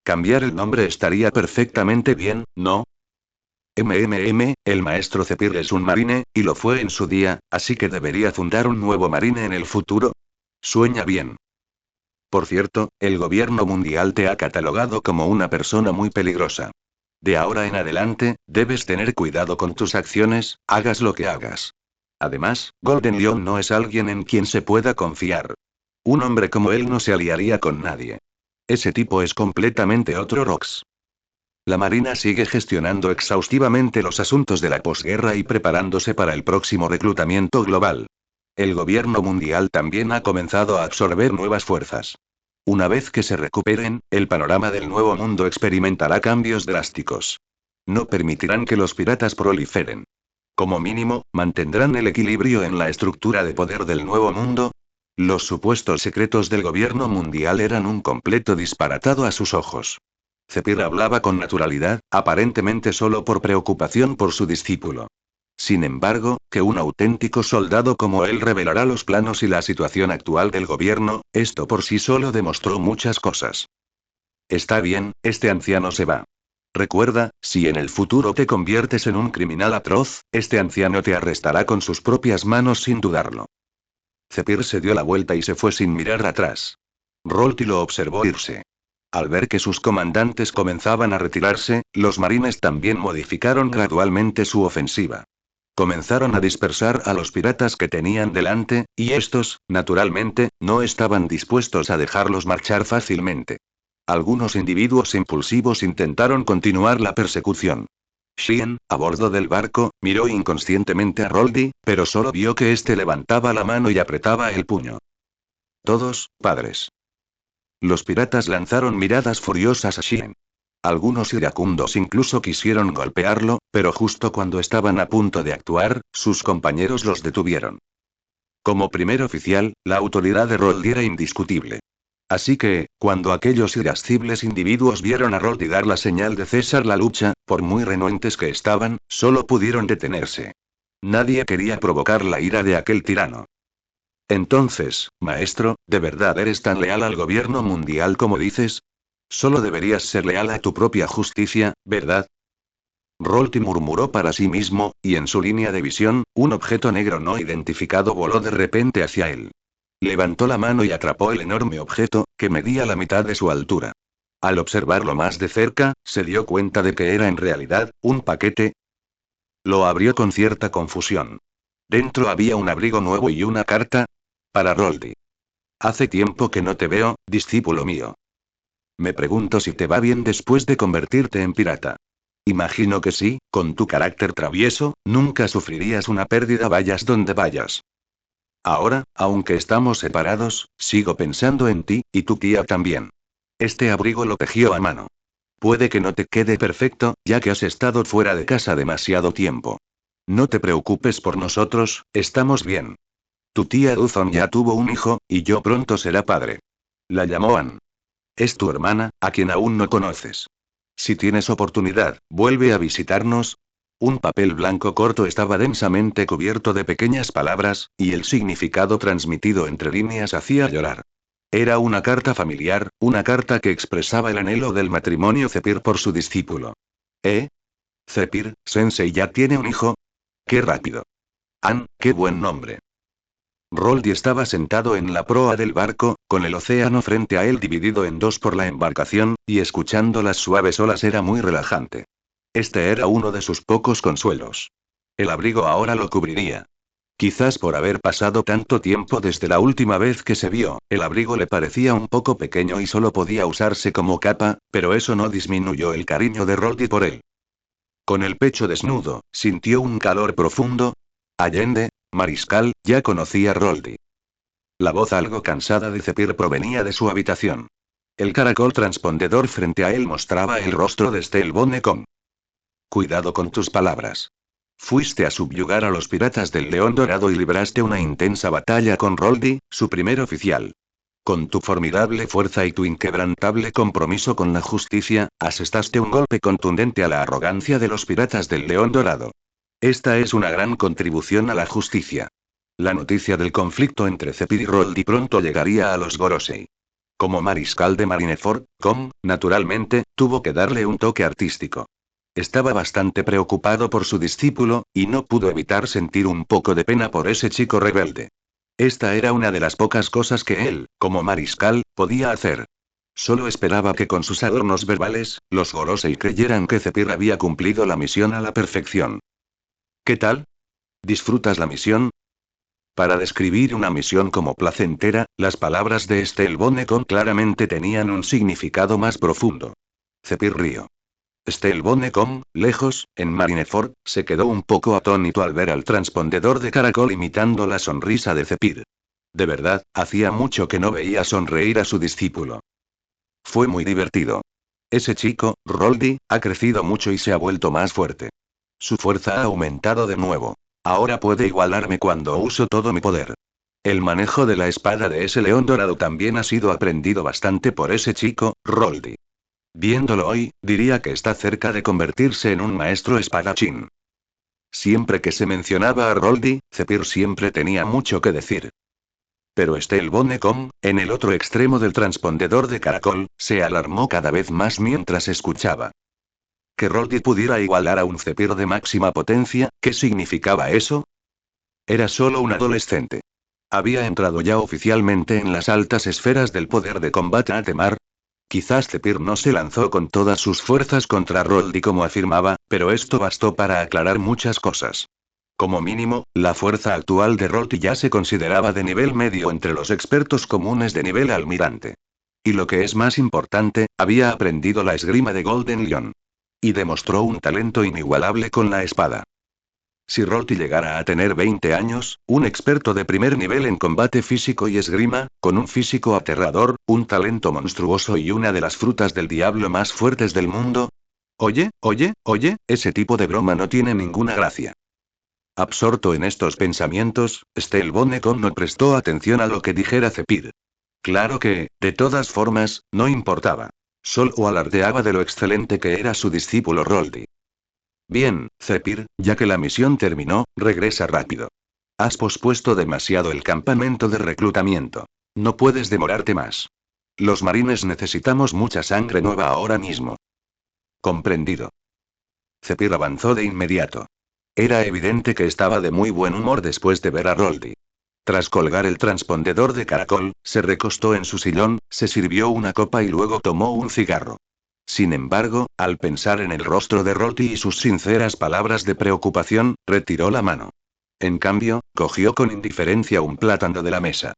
Cambiar el nombre estaría perfectamente bien, ¿no? El maestro Zephyr es un marine, y lo fue en su día, así que debería fundar un nuevo marine en el futuro. Sueña bien. Por cierto, el gobierno mundial te ha catalogado como una persona muy peligrosa. De ahora en adelante, debes tener cuidado con tus acciones, hagas lo que hagas. Además, Golden Leon no es alguien en quien se pueda confiar. Un hombre como él no se aliaría con nadie. Ese tipo es completamente otro Rox. La Marina sigue gestionando exhaustivamente los asuntos de la posguerra y preparándose para el próximo reclutamiento global. El gobierno mundial también ha comenzado a absorber nuevas fuerzas. Una vez que se recuperen, el panorama del nuevo mundo experimentará cambios drásticos. No permitirán que los piratas proliferen. Como mínimo, mantendrán el equilibrio en la estructura de poder del nuevo mundo. Los supuestos secretos del gobierno mundial eran un completo disparatado a sus ojos. Zephyr hablaba con naturalidad, aparentemente solo por preocupación por su discípulo. Sin embargo, que un auténtico soldado como él revelará los planos y la situación actual del gobierno, esto por sí solo demostró muchas cosas. Está bien, este anciano se va. Recuerda, si en el futuro te conviertes en un criminal atroz, este anciano te arrestará con sus propias manos sin dudarlo. Zephyr se dio la vuelta y se fue sin mirar atrás. Rolti lo observó irse. Al ver que sus comandantes comenzaban a retirarse, los marines también modificaron gradualmente su ofensiva. Comenzaron a dispersar a los piratas que tenían delante, y estos, naturalmente, no estaban dispuestos a dejarlos marchar fácilmente. Algunos individuos impulsivos intentaron continuar la persecución. Xian, a bordo del barco, miró inconscientemente a Roldi, pero solo vio que éste levantaba la mano y apretaba el puño. Todos, padres. Los piratas lanzaron miradas furiosas a Xian. Algunos iracundos incluso quisieron golpearlo, pero justo cuando estaban a punto de actuar, sus compañeros los detuvieron. Como primer oficial, la autoridad de Roldi era indiscutible. Así que, cuando aquellos irascibles individuos vieron a Roldi dar la señal de cesar la lucha, por muy renuentes que estaban, solo pudieron detenerse. Nadie quería provocar la ira de aquel tirano. Entonces, maestro, ¿de verdad eres tan leal al gobierno mundial como dices? Solo deberías ser leal a tu propia justicia, ¿verdad? Rolti murmuró para sí mismo, y en su línea de visión, un objeto negro no identificado voló de repente hacia él. Levantó la mano y atrapó el enorme objeto, que medía la mitad de su altura. Al observarlo más de cerca, se dio cuenta de que era en realidad, un paquete. Lo abrió con cierta confusión. Dentro había un abrigo nuevo y una carta. Para Roldi. Hace tiempo que no te veo, discípulo mío. Me pregunto si te va bien después de convertirte en pirata. Imagino que sí, con tu carácter travieso, nunca sufrirías una pérdida vayas donde vayas. Ahora, aunque estamos separados, sigo pensando en ti, y tu tía también. Este abrigo lo tejió a mano. Puede que no te quede perfecto, ya que has estado fuera de casa demasiado tiempo. No te preocupes por nosotros, estamos bien. Tu tía Duzon ya tuvo un hijo, y yo pronto será padre. La llamó Ann. Es tu hermana, a quien aún no conoces. Si tienes oportunidad, vuelve a visitarnos. Un papel blanco corto estaba densamente cubierto de pequeñas palabras, y el significado transmitido entre líneas hacía llorar. Era una carta familiar, una carta que expresaba el anhelo del matrimonio Zephyr por su discípulo. ¿Eh? Zephyr, Sensei ya tiene un hijo. ¡Qué rápido! Ann, qué buen nombre. Roldi estaba sentado en la proa del barco, con el océano frente a él dividido en dos por la embarcación, y escuchando las suaves olas era muy relajante. Este era uno de sus pocos consuelos. El abrigo ahora lo cubriría. Quizás por haber pasado tanto tiempo desde la última vez que se vio, el abrigo le parecía un poco pequeño y solo podía usarse como capa, pero eso no disminuyó el cariño de Roldi por él. Con el pecho desnudo, sintió un calor profundo. Allende, mariscal, ya conocía a Roldi. La voz algo cansada de Zephyr provenía de su habitación. El caracol transpondedor frente a él mostraba el rostro de Stelbone Kong. Cuidado con tus palabras. Fuiste a subyugar a los piratas del León Dorado y libraste una intensa batalla con Roldi, su primer oficial. Con tu formidable fuerza y tu inquebrantable compromiso con la justicia, asestaste un golpe contundente a la arrogancia de los piratas del León Dorado. Esta es una gran contribución a la justicia. La noticia del conflicto entre Zephyr y Roldi pronto llegaría a los Gorosei. Como mariscal de Marineford, Kong, naturalmente, tuvo que darle un toque artístico. Estaba bastante preocupado por su discípulo, y no pudo evitar sentir un poco de pena por ese chico rebelde. Esta era una de las pocas cosas que él, como mariscal, podía hacer. Solo esperaba que con sus adornos verbales, los Gorosei creyeran que Zephyr había cumplido la misión a la perfección. ¿Qué tal? ¿Disfrutas la misión? Para describir una misión como placentera, las palabras de Estelle Bonecon claramente tenían un significado más profundo. Zephyr rió. Estelle Bonecon, lejos, en Marineford, se quedó un poco atónito al ver al transpondedor de caracol imitando la sonrisa de Zephyr. De verdad, hacía mucho que no veía sonreír a su discípulo. Fue muy divertido. Ese chico, Roldy, ha crecido mucho y se ha vuelto más fuerte. Su fuerza ha aumentado de nuevo. Ahora puede igualarme cuando uso todo mi poder. El manejo de la espada de ese león dorado también ha sido aprendido bastante por ese chico, Roldy. Viéndolo hoy, diría que está cerca de convertirse en un maestro espadachín. Siempre que se mencionaba a Roldy, Zephyr siempre tenía mucho que decir. Pero Estelle Bonecon, en el otro extremo del transpondedor de caracol, se alarmó cada vez más mientras escuchaba. Que Roldy pudiera igualar a un Zephyr de máxima potencia, ¿qué significaba eso? Era solo un adolescente. ¿Había entrado ya oficialmente en las altas esferas del poder de combate a Temar? Quizás Zephyr no se lanzó con todas sus fuerzas contra Roldy como afirmaba, pero esto bastó para aclarar muchas cosas. Como mínimo, la fuerza actual de Roldy ya se consideraba de nivel medio entre los expertos comunes de nivel almirante. Y lo que es más importante, había aprendido la esgrima de Golden Lion. Y demostró un talento inigualable con la espada. Si Roldy llegara a tener 20 años, un experto de primer nivel en combate físico y esgrima, con un físico aterrador, un talento monstruoso y una de las frutas del diablo más fuertes del mundo. Oye, ese tipo de broma no tiene ninguna gracia. Absorto en estos pensamientos, Estelle Bonecon no prestó atención a lo que dijera Zephyr. Claro que, de todas formas, no importaba. Solo alardeaba de lo excelente que era su discípulo Roldy. Bien, Zephyr, ya que la misión terminó, regresa rápido. Has pospuesto demasiado el campamento de reclutamiento. No puedes demorarte más. Los marines necesitamos mucha sangre nueva ahora mismo. Comprendido. Zephyr avanzó de inmediato. Era evidente que estaba de muy buen humor después de ver a Roldy. Tras colgar el transpondedor de caracol, se recostó en su sillón, se sirvió una copa y luego tomó un cigarro. Sin embargo, al pensar en el rostro de Roldy y sus sinceras palabras de preocupación, retiró la mano. En cambio, cogió con indiferencia un plátano de la mesa.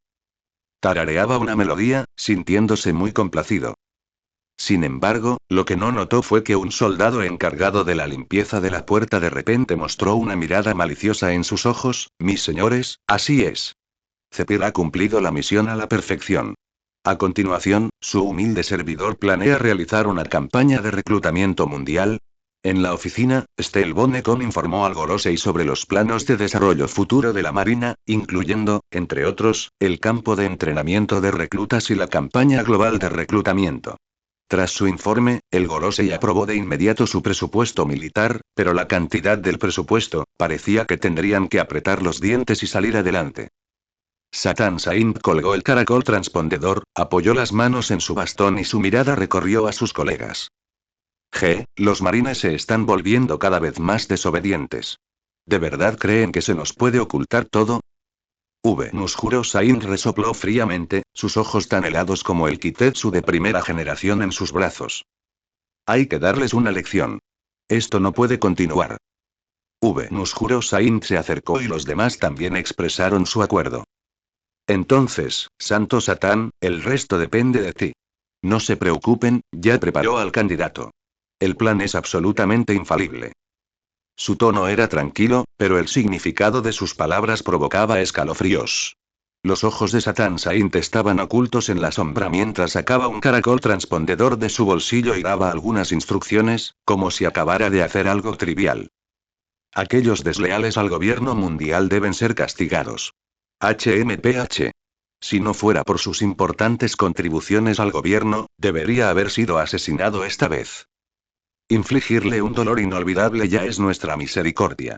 Tarareaba una melodía, sintiéndose muy complacido. Sin embargo, lo que no notó fue que un soldado encargado de la limpieza de la puerta de repente mostró una mirada maliciosa en sus ojos. Mis señores, así es. Zephyr ha cumplido la misión a la perfección. A continuación, su humilde servidor planea realizar una campaña de reclutamiento mundial. En la oficina, Estelle Bonecon informó al Gorosei sobre los planos de desarrollo futuro de la Marina, incluyendo, entre otros, el campo de entrenamiento de reclutas y la campaña global de reclutamiento. Tras su informe, el Gorosei aprobó de inmediato su presupuesto militar, pero la cantidad del presupuesto, parecía que tendrían que apretar los dientes y salir adelante. Satan Saint colgó el caracol transpondedor, apoyó las manos en su bastón y su mirada recorrió a sus colegas. Los marines se están volviendo cada vez más desobedientes. ¿De verdad creen que se nos puede ocultar todo? Nusjuro Saint resopló fríamente, sus ojos tan helados como el Kitetsu de primera generación en sus brazos. Hay que darles una lección. Esto no puede continuar. Nusjuro Saint se acercó y los demás también expresaron su acuerdo. Entonces, Santo Satán, el resto depende de ti. No se preocupen, ya preparó al candidato. El plan es absolutamente infalible. Su tono era tranquilo, pero el significado de sus palabras provocaba escalofríos. Los ojos de Satan Saint estaban ocultos en la sombra mientras sacaba un caracol transpondedor de su bolsillo y daba algunas instrucciones, como si acabara de hacer algo trivial. Aquellos desleales al gobierno mundial deben ser castigados. HMPH. Si no fuera por sus importantes contribuciones al gobierno, debería haber sido asesinado esta vez. Infligirle un dolor inolvidable ya es nuestra misericordia.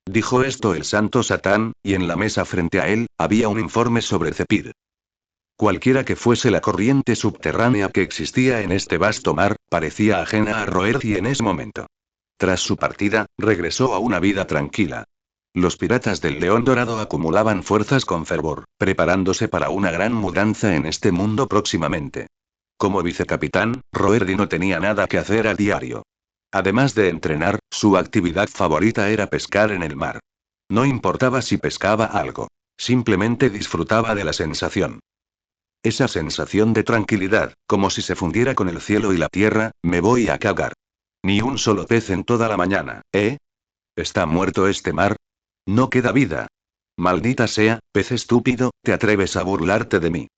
Dijo esto el santo Satán, y en la mesa frente a él, había un informe sobre Zephyr. Cualquiera que fuese la corriente subterránea que existía en este vasto mar, parecía ajena a Roerzi en ese momento. Tras su partida, regresó a una vida tranquila. Los piratas del León Dorado acumulaban fuerzas con fervor, preparándose para una gran mudanza en este mundo próximamente. Como vicecapitán, Roerdy no tenía nada que hacer a diario. Además de entrenar, su actividad favorita era pescar en el mar. No importaba si pescaba algo. Simplemente disfrutaba de la sensación. Esa sensación de tranquilidad, como si se fundiera con el cielo y la tierra. Me voy a cagar. Ni un solo pez en toda la mañana, ¿eh? ¿Está muerto este mar? No queda vida. Maldita sea, pez estúpido, ¿te atreves a burlarte de mí?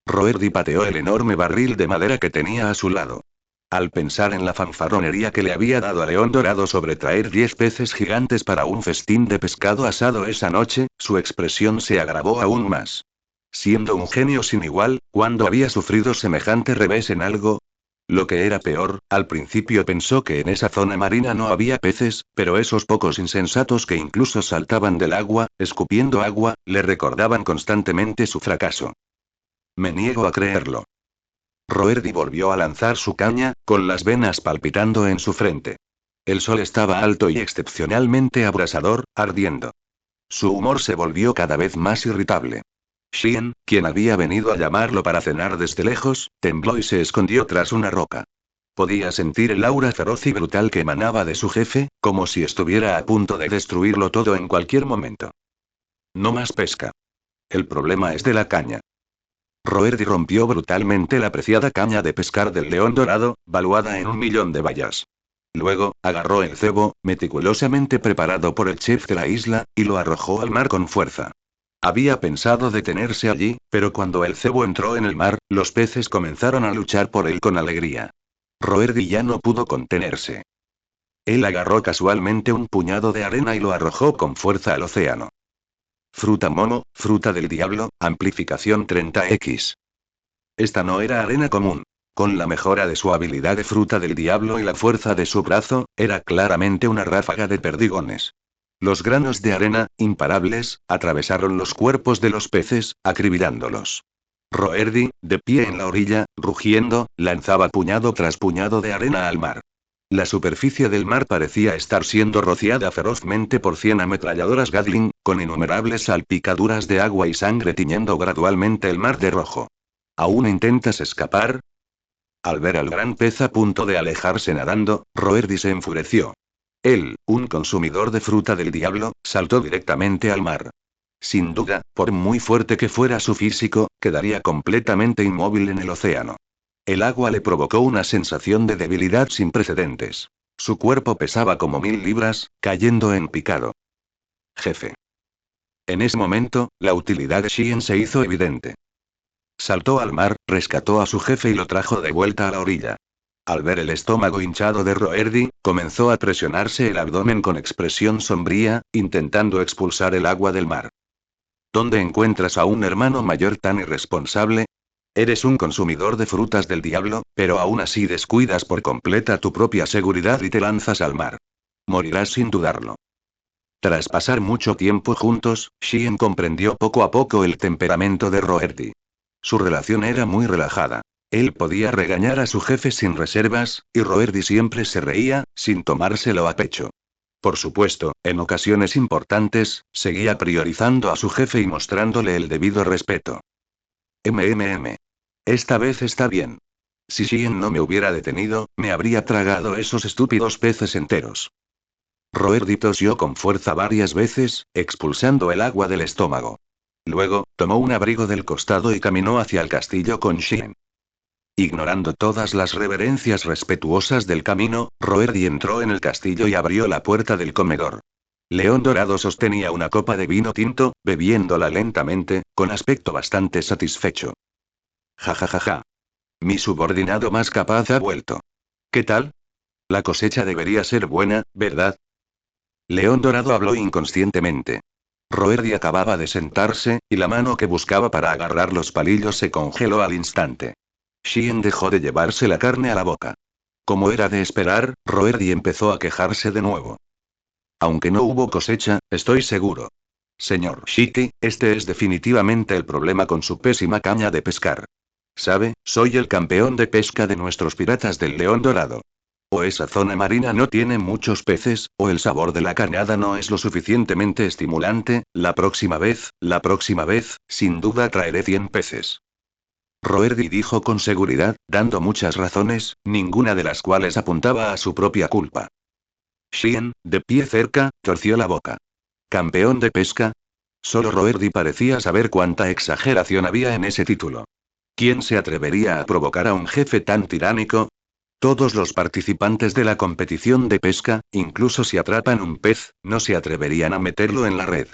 Roerdy pateó el enorme barril de madera que tenía a su lado. Al pensar en la fanfarronería que le había dado a León Dorado sobre traer 10 peces gigantes para un festín de pescado asado esa noche, su expresión se agravó aún más. Siendo un genio sin igual, ¿cuándo había sufrido semejante revés en algo? Lo que era peor, al principio pensó que en esa zona marina no había peces, pero esos pocos insensatos que incluso saltaban del agua, escupiendo agua, le recordaban constantemente su fracaso. Me niego a creerlo. Roerdy volvió a lanzar su caña, con las venas palpitando en su frente. El sol estaba alto y excepcionalmente abrasador, ardiendo. Su humor se volvió cada vez más irritable. Xian, quien había venido a llamarlo para cenar desde lejos, tembló y se escondió tras una roca. Podía sentir el aura feroz y brutal que emanaba de su jefe, como si estuviera a punto de destruirlo todo en cualquier momento. No más pesca. El problema es de la caña. Roerdy rompió brutalmente la preciada caña de pescar del León Dorado, valuada en 1.000.000 de bayas. Luego, agarró el cebo, meticulosamente preparado por el chef de la isla, y lo arrojó al mar con fuerza. Había pensado detenerse allí, pero cuando el cebo entró en el mar, los peces comenzaron a luchar por él con alegría. Roerdy ya no pudo contenerse. Él agarró casualmente un puñado de arena y lo arrojó con fuerza al océano. Fruta momo, fruta del diablo, amplificación 30x. Esta no era arena común. Con la mejora de su habilidad de fruta del diablo y la fuerza de su brazo, era claramente una ráfaga de perdigones. Los granos de arena, imparables, atravesaron los cuerpos de los peces, acribillándolos. Roerdy, de pie en la orilla, rugiendo, lanzaba puñado tras puñado de arena al mar. La superficie del mar parecía estar siendo rociada ferozmente por 100 ametralladoras Gatling, con innumerables salpicaduras de agua y sangre tiñendo gradualmente el mar de rojo. ¿Aún intentas escapar? Al ver al gran pez a punto de alejarse nadando, Roerdy se enfureció. Él, un consumidor de fruta del diablo, saltó directamente al mar. Sin duda, por muy fuerte que fuera su físico, quedaría completamente inmóvil en el océano. El agua le provocó una sensación de debilidad sin precedentes. Su cuerpo pesaba como 1.000 libras, cayendo en picado. Jefe. En ese momento, la utilidad de Xian se hizo evidente. Saltó al mar, rescató a su jefe y lo trajo de vuelta a la orilla. Al ver el estómago hinchado de Roerdy, comenzó a presionarse el abdomen con expresión sombría, intentando expulsar el agua del mar. ¿Dónde encuentras a un hermano mayor tan irresponsable? Eres un consumidor de frutas del diablo, pero aún así descuidas por completa tu propia seguridad y te lanzas al mar. Morirás sin dudarlo. Tras pasar mucho tiempo juntos, Xian comprendió poco a poco el temperamento de Roerdy. Su relación era muy relajada. Él podía regañar a su jefe sin reservas, y Roerdy siempre se reía, sin tomárselo a pecho. Por supuesto, en ocasiones importantes, seguía priorizando a su jefe y mostrándole el debido respeto. Esta vez está bien. Si Xian no me hubiera detenido, me habría tragado esos estúpidos peces enteros. Roerdy tosió con fuerza varias veces, expulsando el agua del estómago. Luego, tomó un abrigo del costado y caminó hacia el castillo con Xian. Ignorando todas las reverencias respetuosas del camino, Roerdy entró en el castillo y abrió la puerta del comedor. León Dorado sostenía una copa de vino tinto, bebiéndola lentamente, con aspecto bastante satisfecho. Ja ja ja ja. Mi subordinado más capaz ha vuelto. ¿Qué tal? La cosecha debería ser buena, ¿verdad? León Dorado habló inconscientemente. Roerdy acababa de sentarse, y la mano que buscaba para agarrar los palillos se congeló al instante. Xian dejó de llevarse la carne a la boca. Como era de esperar, Roerdy empezó a quejarse de nuevo. Aunque no hubo cosecha, estoy seguro. Señor Shiki, este es definitivamente el problema con su pésima caña de pescar. ¿Sabe? Soy el campeón de pesca de nuestros piratas del León Dorado. O esa zona marina no tiene muchos peces, o el sabor de la cañada no es lo suficientemente estimulante. La próxima vez, sin duda traeré 100 peces. Roerdi dijo con seguridad, dando muchas razones, ninguna de las cuales apuntaba a su propia culpa. Xian, de pie cerca, torció la boca. ¿Campeón de pesca? Solo Roerdi parecía saber cuánta exageración había en ese título. ¿Quién se atrevería a provocar a un jefe tan tiránico? Todos los participantes de la competición de pesca, incluso si atrapan un pez, no se atreverían a meterlo en la red.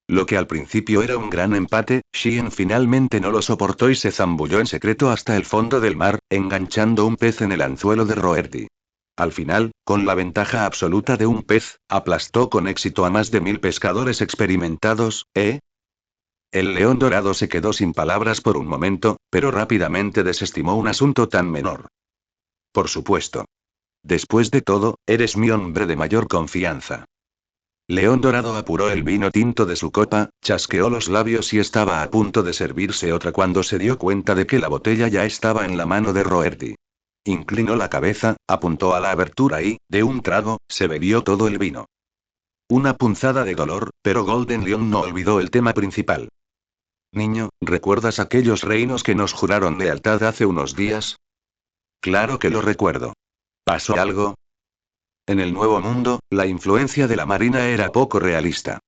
Lo que al principio era un gran empate, Xian finalmente no lo soportó y se zambulló en secreto hasta el fondo del mar, enganchando un pez en el anzuelo de Roerdi. Al final, con la ventaja absoluta de un pez, aplastó con éxito a más de 1000 pescadores experimentados, ¿eh? El león dorado se quedó sin palabras por un momento, pero rápidamente desestimó un asunto tan menor. Por supuesto. Después de todo, eres mi hombre de mayor confianza. León Dorado apuró el vino tinto de su copa, chasqueó los labios y estaba a punto de servirse otra cuando se dio cuenta de que la botella ya estaba en la mano de Roerdi. Inclinó la cabeza, apuntó a la abertura y, de un trago, se bebió todo el vino. Una punzada de dolor, pero Golden Lion no olvidó el tema principal. Niño, ¿recuerdas aquellos reinos que nos juraron lealtad hace unos días? Claro que lo recuerdo. ¿Pasó algo? En el Nuevo Mundo, la influencia de la Marina era poco realista.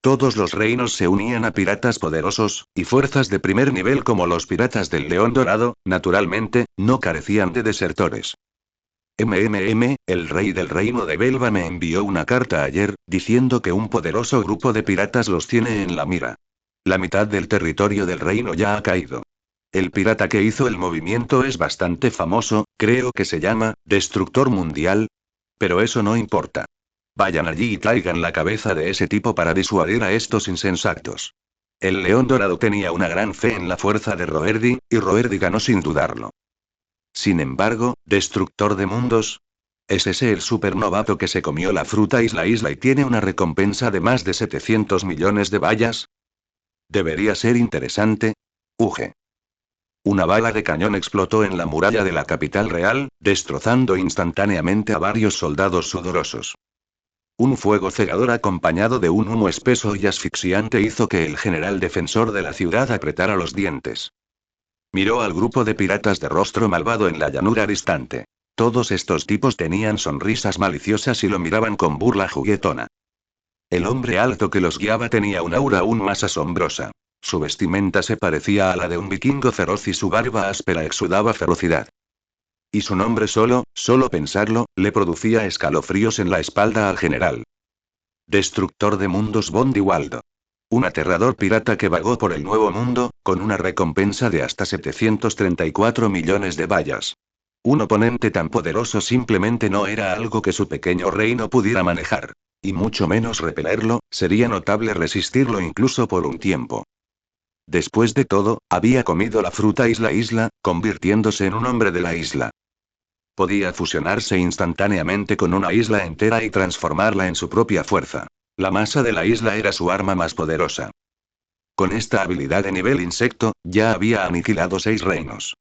Todos los reinos se unían a piratas poderosos, y fuerzas de primer nivel como los piratas del León Dorado, naturalmente, no carecían de desertores. El rey del reino de Belva me envió una carta ayer, diciendo que un poderoso grupo de piratas los tiene en la mira. La mitad del territorio del reino ya ha caído. El pirata que hizo el movimiento es bastante famoso, creo que se llama Destructor Mundial. Pero eso no importa. Vayan allí y traigan la cabeza de ese tipo para disuadir a estos insensatos. El León Dorado tenía una gran fe en la fuerza de Roerdi, y Roerdi ganó sin dudarlo. Sin embargo, Destructor de Mundos. ¿Es ese el supernovato que se comió la fruta isla y tiene una recompensa de más de 700 millones de bayas? Debería ser interesante. Uge. Una bala de cañón explotó en la muralla de la capital real, destrozando instantáneamente a varios soldados sudorosos. Un fuego cegador acompañado de un humo espeso y asfixiante hizo que el general defensor de la ciudad apretara los dientes. Miró al grupo de piratas de rostro malvado en la llanura distante. Todos estos tipos tenían sonrisas maliciosas y lo miraban con burla juguetona. El hombre alto que los guiaba tenía un aura aún más asombrosa. Su vestimenta se parecía a la de un vikingo feroz y su barba áspera exudaba ferocidad. Y su nombre solo pensarlo, le producía escalofríos en la espalda al general. Destructor de mundos Bondi Waldo. Un aterrador pirata que vagó por el Nuevo Mundo, con una recompensa de hasta 734 millones de bayas. Un oponente tan poderoso simplemente no era algo que su pequeño reino pudiera manejar. Y mucho menos repelerlo, sería notable resistirlo incluso por un tiempo. Después de todo, había comido la fruta isla, convirtiéndose en un hombre de la isla. Podía fusionarse instantáneamente con una isla entera y transformarla en su propia fuerza. La masa de la isla era su arma más poderosa. Con esta habilidad de nivel insecto, ya había aniquilado 6 reinos.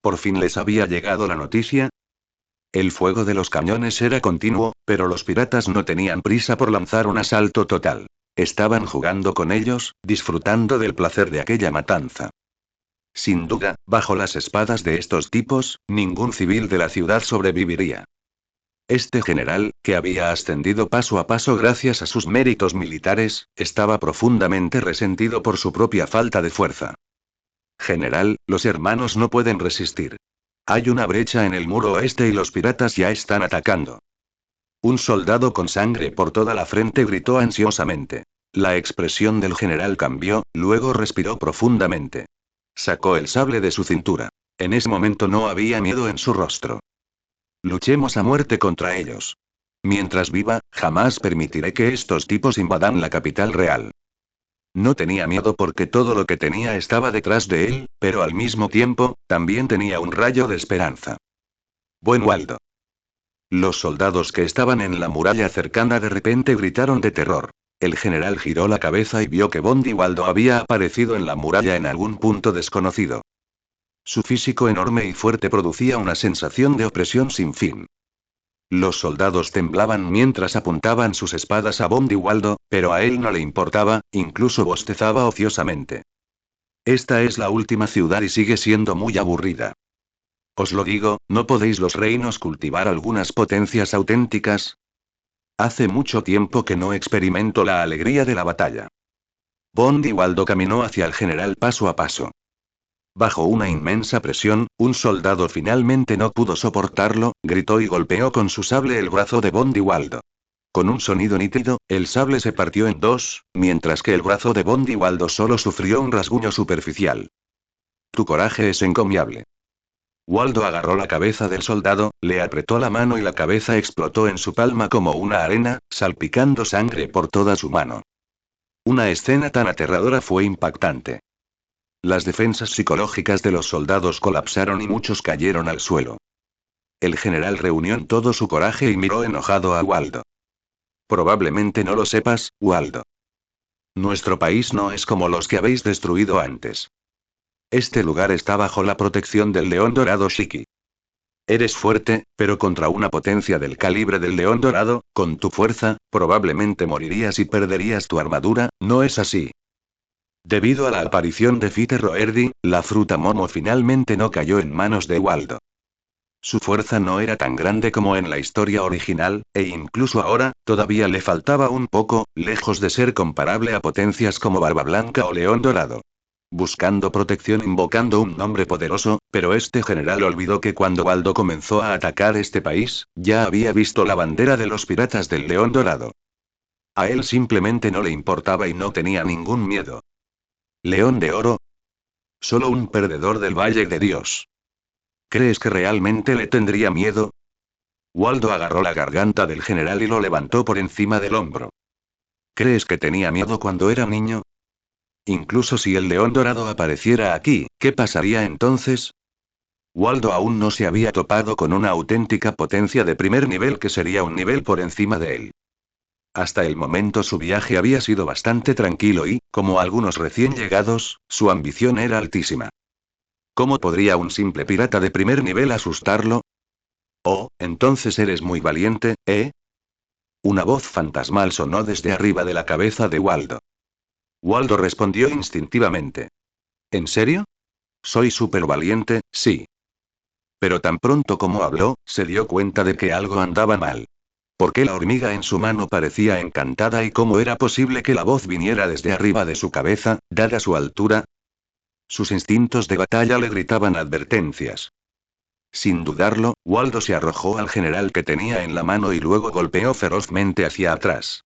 ¿Por fin les había llegado la noticia? El fuego de los cañones era continuo, pero los piratas no tenían prisa por lanzar un asalto total. Estaban jugando con ellos, disfrutando del placer de aquella matanza. Sin duda, bajo las espadas de estos tipos, ningún civil de la ciudad sobreviviría. Este general, que había ascendido paso a paso gracias a sus méritos militares, estaba profundamente resentido por su propia falta de fuerza. General, los hermanos no pueden resistir. Hay una brecha en el muro oeste y los piratas ya están atacando. Un soldado con sangre por toda la frente gritó ansiosamente. La expresión del general cambió, luego respiró profundamente. Sacó el sable de su cintura. En ese momento no había miedo en su rostro. Luchemos a muerte contra ellos. Mientras viva, jamás permitiré que estos tipos invadan la capital real. No tenía miedo porque todo lo que tenía estaba detrás de él, pero al mismo tiempo, también tenía un rayo de esperanza. Buen Waldo. Los soldados que estaban en la muralla cercana de repente gritaron de terror. El general giró la cabeza y vio que Bondi Waldo había aparecido en la muralla en algún punto desconocido. Su físico enorme y fuerte producía una sensación de opresión sin fin. Los soldados temblaban mientras apuntaban sus espadas a Bondi Waldo, pero a él no le importaba, incluso bostezaba ociosamente. Esta es la última ciudad y sigue siendo muy aburrida. Os lo digo, ¿no podéis los reinos cultivar algunas potencias auténticas? Hace mucho tiempo que no experimento la alegría de la batalla. Bondi Waldo caminó hacia el general paso a paso. Bajo una inmensa presión, un soldado finalmente no pudo soportarlo, gritó y golpeó con su sable el brazo de Bondi Waldo. Con un sonido nítido, el sable se partió en dos, mientras que el brazo de Bondi Waldo solo sufrió un rasguño superficial. Tu coraje es encomiable. Waldo agarró la cabeza del soldado, le apretó la mano y la cabeza explotó en su palma como una arena, salpicando sangre por toda su mano. Una escena tan aterradora fue impactante. Las defensas psicológicas de los soldados colapsaron y muchos cayeron al suelo. El general reunió en todo su coraje y miró enojado a Waldo. Probablemente no lo sepas, Waldo. Nuestro país no es como los que habéis destruido antes. Este lugar está bajo la protección del León Dorado Shiki. Eres fuerte, pero contra una potencia del calibre del León Dorado, con tu fuerza, probablemente morirías y perderías tu armadura, ¿no es así? Debido a la aparición de Fiteroerdi, la fruta Momo finalmente no cayó en manos de Waldo. Su fuerza no era tan grande como en la historia original, e incluso ahora, todavía le faltaba un poco, lejos de ser comparable a potencias como Barba Blanca o León Dorado. Buscando protección invocando un nombre poderoso, pero este general olvidó que cuando Waldo comenzó a atacar este país, ya había visto la bandera de los piratas del León Dorado. A él simplemente no le importaba y no tenía ningún miedo. ¿León de Oro? Solo un perdedor del Valle de Dios. ¿Crees que realmente le tendría miedo? Waldo agarró la garganta del general y lo levantó por encima del hombro. ¿Crees que tenía miedo cuando era niño? Incluso si el León Dorado apareciera aquí, ¿qué pasaría entonces? Waldo aún no se había topado con una auténtica potencia de primer nivel que sería un nivel por encima de él. Hasta el momento su viaje había sido bastante tranquilo y, como algunos recién llegados, su ambición era altísima. ¿Cómo podría un simple pirata de primer nivel asustarlo? Oh, entonces eres muy valiente, ¿eh? Una voz fantasmal sonó desde arriba de la cabeza de Waldo. Waldo respondió instintivamente. ¿En serio? Soy súper valiente, sí. Pero tan pronto como habló, se dio cuenta de que algo andaba mal. ¿Por qué la hormiga en su mano parecía encantada y cómo era posible que la voz viniera desde arriba de su cabeza, dada su altura? Sus instintos de batalla le gritaban advertencias. Sin dudarlo, Waldo se arrojó al general que tenía en la mano y luego golpeó ferozmente hacia atrás.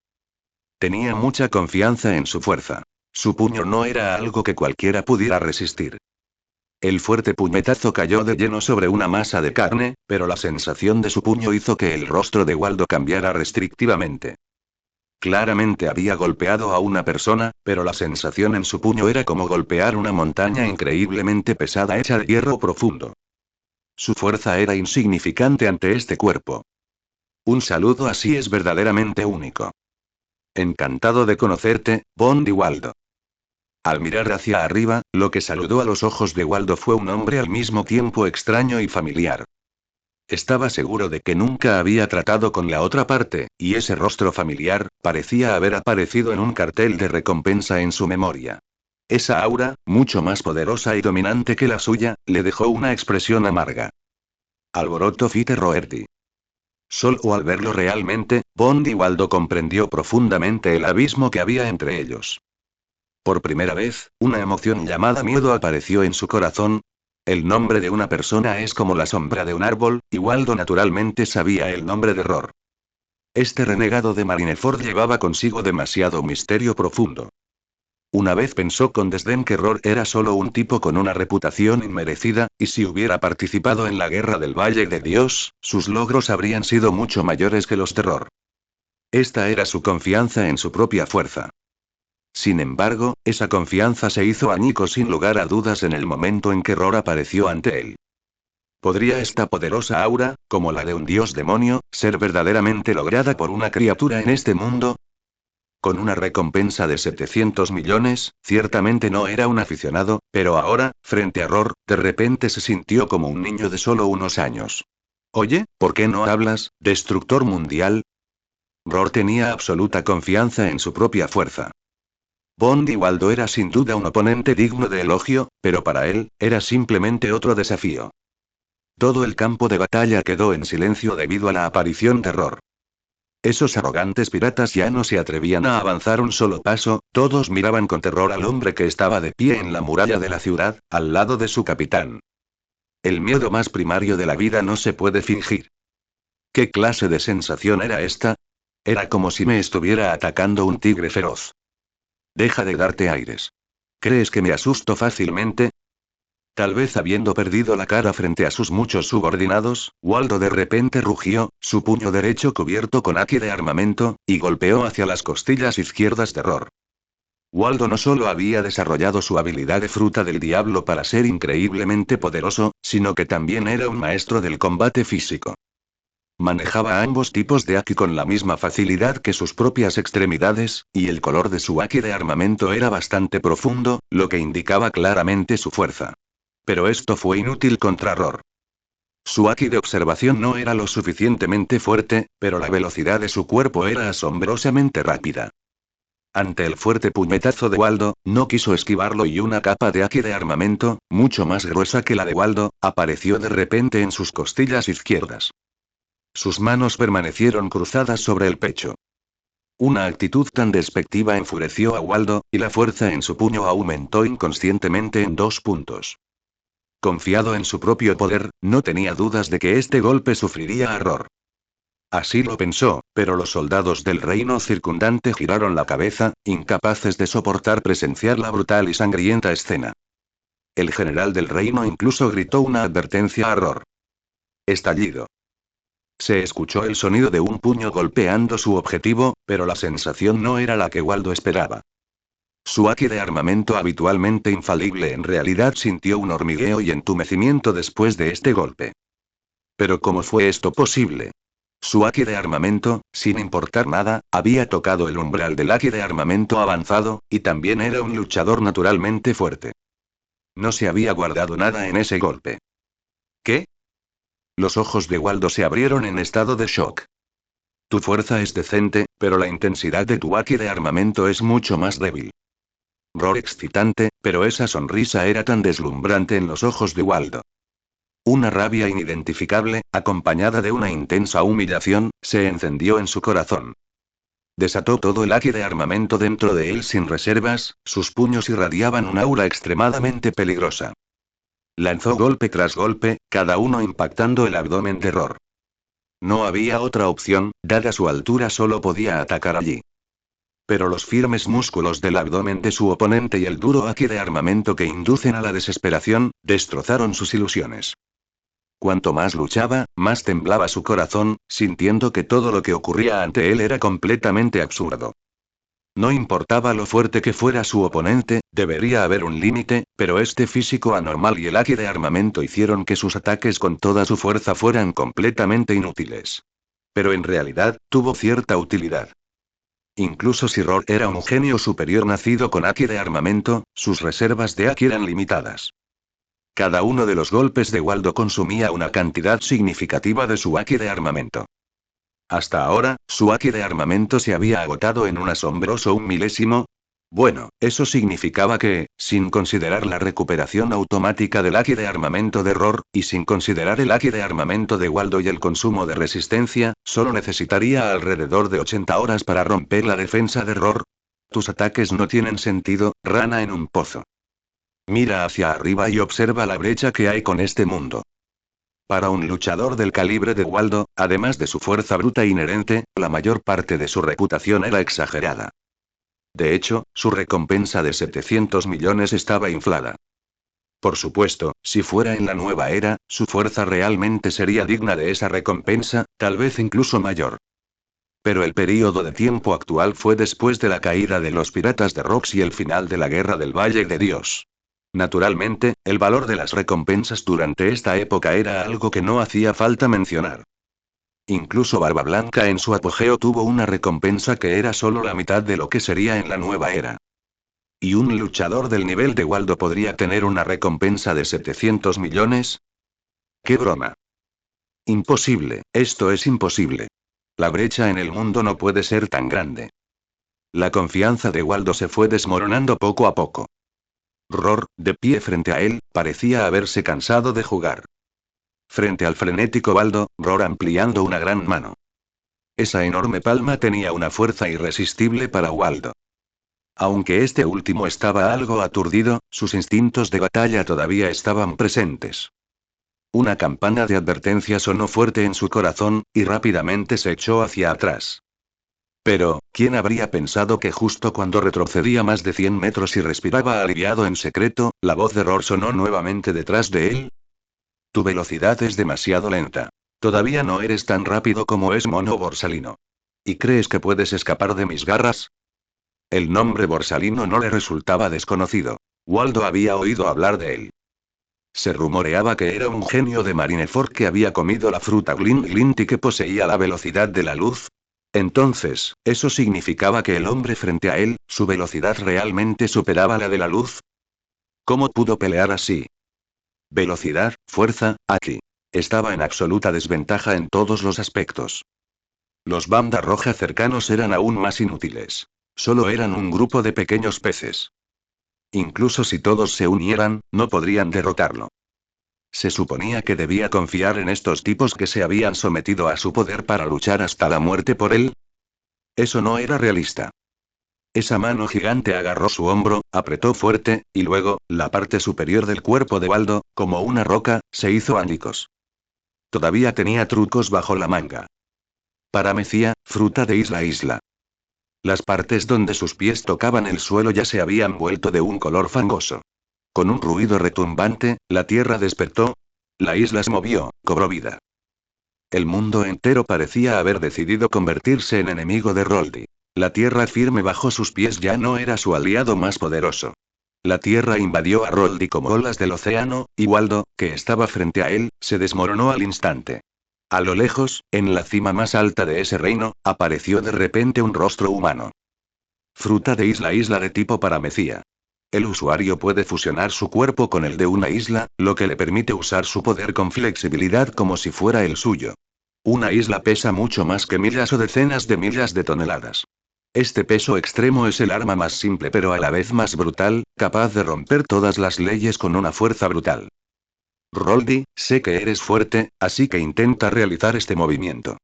Tenía mucha confianza en su fuerza. Su puño no era algo que cualquiera pudiera resistir. El fuerte puñetazo cayó de lleno sobre una masa de carne, pero la sensación de su puño hizo que el rostro de Waldo cambiara restrictivamente. Claramente había golpeado a una persona, pero la sensación en su puño era como golpear una montaña increíblemente pesada hecha de hierro profundo. Su fuerza era insignificante ante este cuerpo. Un saludo así es verdaderamente único. Encantado de conocerte, Bondi Waldo. Al mirar hacia arriba, lo que saludó a los ojos de Waldo fue un hombre al mismo tiempo extraño y familiar. Estaba seguro de que nunca había tratado con la otra parte, y ese rostro familiar, parecía haber aparecido en un cartel de recompensa en su memoria. Esa aura, mucho más poderosa y dominante que la suya, le dejó una expresión amarga. Alboroto Fiteroerdi. Solo al verlo realmente, Bondi Waldo comprendió profundamente el abismo que había entre ellos. Por primera vez, una emoción llamada miedo apareció en su corazón. El nombre de una persona es como la sombra de un árbol, y Waldo naturalmente sabía el nombre de Roar. Este renegado de Marineford llevaba consigo demasiado misterio profundo. Una vez pensó con desdén que Roar era solo un tipo con una reputación inmerecida, y si hubiera participado en la guerra del Valle de Dios, sus logros habrían sido mucho mayores que los de Roar. Esta era su confianza en su propia fuerza. Sin embargo, esa confianza se hizo añicos sin lugar a dudas en el momento en que Roar apareció ante él. ¿Podría esta poderosa aura, como la de un dios demonio, ser verdaderamente lograda por una criatura en este mundo? Con una recompensa de 700 millones, ciertamente no era un aficionado, pero ahora, frente a Roar, de repente se sintió como un niño de solo unos años. Oye, ¿por qué no hablas, destructor mundial? Roar tenía absoluta confianza en su propia fuerza. Bondi Waldo era sin duda un oponente digno de elogio, pero para él, era simplemente otro desafío. Todo el campo de batalla quedó en silencio debido a la aparición de Roar. Esos arrogantes piratas ya no se atrevían a avanzar un solo paso, todos miraban con terror al hombre que estaba de pie en la muralla de la ciudad, al lado de su capitán. El miedo más primario de la vida no se puede fingir. ¿Qué clase de sensación era esta? Era como si me estuviera atacando un tigre feroz. Deja de darte aires. ¿Crees que me asusto fácilmente? Tal vez habiendo perdido la cara frente a sus muchos subordinados, Waldo de repente rugió, su puño derecho cubierto con haki de armamento, y golpeó hacia las costillas izquierdas de Roar. Waldo no solo había desarrollado su habilidad de fruta del diablo para ser increíblemente poderoso, sino que también era un maestro del combate físico. Manejaba ambos tipos de haki con la misma facilidad que sus propias extremidades, y el color de su haki de armamento era bastante profundo, lo que indicaba claramente su fuerza. Pero esto fue inútil contra Roar. Su haki de observación no era lo suficientemente fuerte, pero la velocidad de su cuerpo era asombrosamente rápida. Ante el fuerte puñetazo de Waldo, no quiso esquivarlo y una capa de haki de armamento, mucho más gruesa que la de Waldo, apareció de repente en sus costillas izquierdas. Sus manos permanecieron cruzadas sobre el pecho. Una actitud tan despectiva enfureció a Waldo, y la fuerza en su puño aumentó inconscientemente en 2 puntos. Confiado en su propio poder, no tenía dudas de que este golpe sufriría error. Así lo pensó, pero los soldados del reino circundante giraron la cabeza, incapaces de soportar presenciar la brutal y sangrienta escena. El general del reino incluso gritó una advertencia a Roar. Estallido. Se escuchó el sonido de un puño golpeando su objetivo, pero la sensación no era la que Waldo esperaba. Su haki de armamento habitualmente infalible en realidad sintió un hormigueo y entumecimiento después de este golpe. Pero ¿cómo fue esto posible? Su haki de armamento, sin importar nada, había tocado el umbral del haki de armamento avanzado, y también era un luchador naturalmente fuerte. No se había guardado nada en ese golpe. ¿Qué? Los ojos de Waldo se abrieron en estado de shock. Tu fuerza es decente, pero la intensidad de tu haki de armamento es mucho más débil. Roar excitante, pero esa sonrisa era tan deslumbrante en los ojos de Waldo. Una rabia inidentificable, acompañada de una intensa humillación, se encendió en su corazón. Desató todo el haki de armamento dentro de él sin reservas, sus puños irradiaban un aura extremadamente peligrosa. Lanzó golpe tras golpe, cada uno impactando el abdomen de Roar. No había otra opción, dada su altura solo podía atacar allí. Pero los firmes músculos del abdomen de su oponente y el duro haki de armamento que inducen a la desesperación, destrozaron sus ilusiones. Cuanto más luchaba, más temblaba su corazón, sintiendo que todo lo que ocurría ante él era completamente absurdo. No importaba lo fuerte que fuera su oponente, debería haber un límite, pero este físico anormal y el haki de armamento hicieron que sus ataques con toda su fuerza fueran completamente inútiles. Pero en realidad, tuvo cierta utilidad. Incluso si Roar era un genio superior nacido con haki de armamento, sus reservas de haki eran limitadas. Cada uno de los golpes de Waldo consumía una cantidad significativa de su haki de armamento. Hasta ahora, su haki de armamento se había agotado en un asombroso 1 milésimo. Bueno, eso significaba que, sin considerar la recuperación automática del haki de armamento de Roar, y sin considerar el haki de armamento de Waldo y el consumo de resistencia, solo necesitaría alrededor de 80 horas para romper la defensa de Roar. Tus ataques no tienen sentido, rana en un pozo. Mira hacia arriba y observa la brecha que hay con este mundo. Para un luchador del calibre de Waldo, además de su fuerza bruta inherente, la mayor parte de su reputación era exagerada. De hecho, su recompensa de 700 millones estaba inflada. Por supuesto, si fuera en la nueva era, su fuerza realmente sería digna de esa recompensa, tal vez incluso mayor. Pero el período de tiempo actual fue después de la caída de los piratas de Rox y el final de la Guerra del Valle de Dios. Naturalmente, el valor de las recompensas durante esta época era algo que no hacía falta mencionar. Incluso Barba Blanca en su apogeo tuvo una recompensa que era solo la mitad de lo que sería en la nueva era. ¿Y un luchador del nivel de Waldo podría tener una recompensa de 700 millones? ¡Qué broma! Imposible, esto es imposible. La brecha en el mundo no puede ser tan grande. La confianza de Waldo se fue desmoronando poco a poco. Roar, de pie frente a él, parecía haberse cansado de jugar. Frente al frenético Waldo, Roar ampliando una gran mano. Esa enorme palma tenía una fuerza irresistible para Waldo. Aunque este último estaba algo aturdido, sus instintos de batalla todavía estaban presentes. Una campana de advertencia sonó fuerte en su corazón, y rápidamente se echó hacia atrás. Pero, ¿quién habría pensado que justo cuando retrocedía más de 100 metros y respiraba aliviado en secreto, la voz de Roar sonó nuevamente detrás de él? Tu velocidad es demasiado lenta. Todavía no eres tan rápido como es Mono Borsalino. ¿Y crees que puedes escapar de mis garras? El nombre Borsalino no le resultaba desconocido. Waldo había oído hablar de él. Se rumoreaba que era un genio de Marineford que había comido la fruta Glint Glint y que poseía la velocidad de la luz. Entonces, ¿eso significaba que el hombre frente a él, su velocidad realmente superaba la de la luz? ¿Cómo pudo pelear así? Velocidad, fuerza, aquí. Estaba en absoluta desventaja en todos los aspectos. Los banda roja cercanos eran aún más inútiles. Solo eran un grupo de pequeños peces. Incluso si todos se unieran, no podrían derrotarlo. Se suponía que debía confiar en estos tipos que se habían sometido a su poder para luchar hasta la muerte por él. Eso no era realista. Esa mano gigante agarró su hombro, apretó fuerte, y luego, la parte superior del cuerpo de Waldo, como una roca, se hizo añicos. Todavía tenía trucos bajo la manga. Paramecia, fruta de isla a isla. Las partes donde sus pies tocaban el suelo ya se habían vuelto de un color fangoso. Con un ruido retumbante, la tierra despertó. La isla se movió, cobró vida. El mundo entero parecía haber decidido convertirse en enemigo de Roldi. La tierra firme bajo sus pies ya no era su aliado más poderoso. La tierra invadió a Roldi como olas del océano, y Waldo, que estaba frente a él, se desmoronó al instante. A lo lejos, en la cima más alta de ese reino, apareció de repente un rostro humano. Fruta de isla de tipo paramecia. El usuario puede fusionar su cuerpo con el de una isla, lo que le permite usar su poder con flexibilidad como si fuera el suyo. Una isla pesa mucho más que millas o decenas de millas de toneladas. Este peso extremo es el arma más simple pero a la vez más brutal, capaz de romper todas las leyes con una fuerza brutal. Roldi, sé que eres fuerte, así que intenta realizar este movimiento.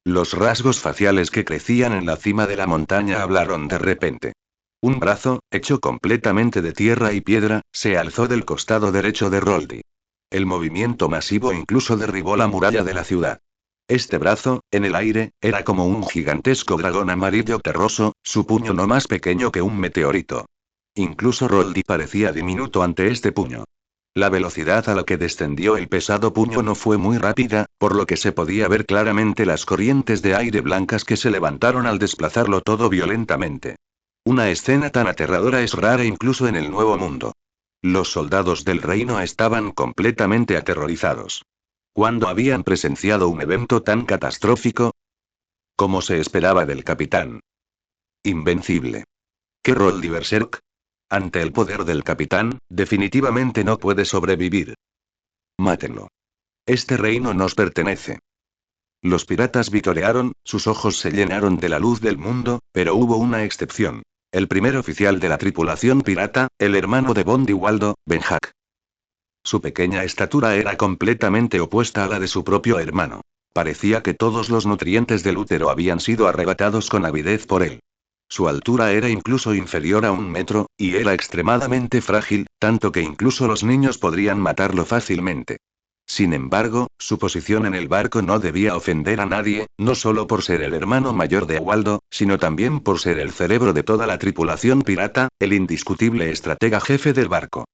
Los rasgos faciales que crecían en la cima de la montaña hablaron de repente. Un brazo, hecho completamente de tierra y piedra, se alzó del costado derecho de Roldi. El movimiento masivo incluso derribó la muralla de la ciudad. Este brazo, en el aire, era como un gigantesco dragón amarillo terroso, su puño no más pequeño que un meteorito. Incluso Roldi parecía diminuto ante este puño. La velocidad a la que descendió el pesado puño no fue muy rápida, por lo que se podía ver claramente las corrientes de aire blancas que se levantaron al desplazarlo todo violentamente. Una escena tan aterradora es rara incluso en el Nuevo Mundo. Los soldados del reino estaban completamente aterrorizados. ¿Cuándo habían presenciado un evento tan catastrófico? Como se esperaba del capitán. Invencible. ¿Qué rol de Berserk? Ante el poder del capitán, definitivamente no puede sobrevivir. Mátenlo. Este reino nos pertenece. Los piratas vitorearon, sus ojos se llenaron de la luz del mundo, pero hubo una excepción. El primer oficial de la tripulación pirata, el hermano de Bondi Waldo, Benjack. Su pequeña estatura era completamente opuesta a la de su propio hermano. Parecía que todos los nutrientes del útero habían sido arrebatados con avidez por él. Su altura era incluso inferior a 1 metro, y era extremadamente frágil, tanto que incluso los niños podrían matarlo fácilmente. Sin embargo, su posición en el barco no debía ofender a nadie, no solo por ser el hermano mayor de Waldo, sino también por ser el cerebro de toda la tripulación pirata, el indiscutible estratega jefe del barco.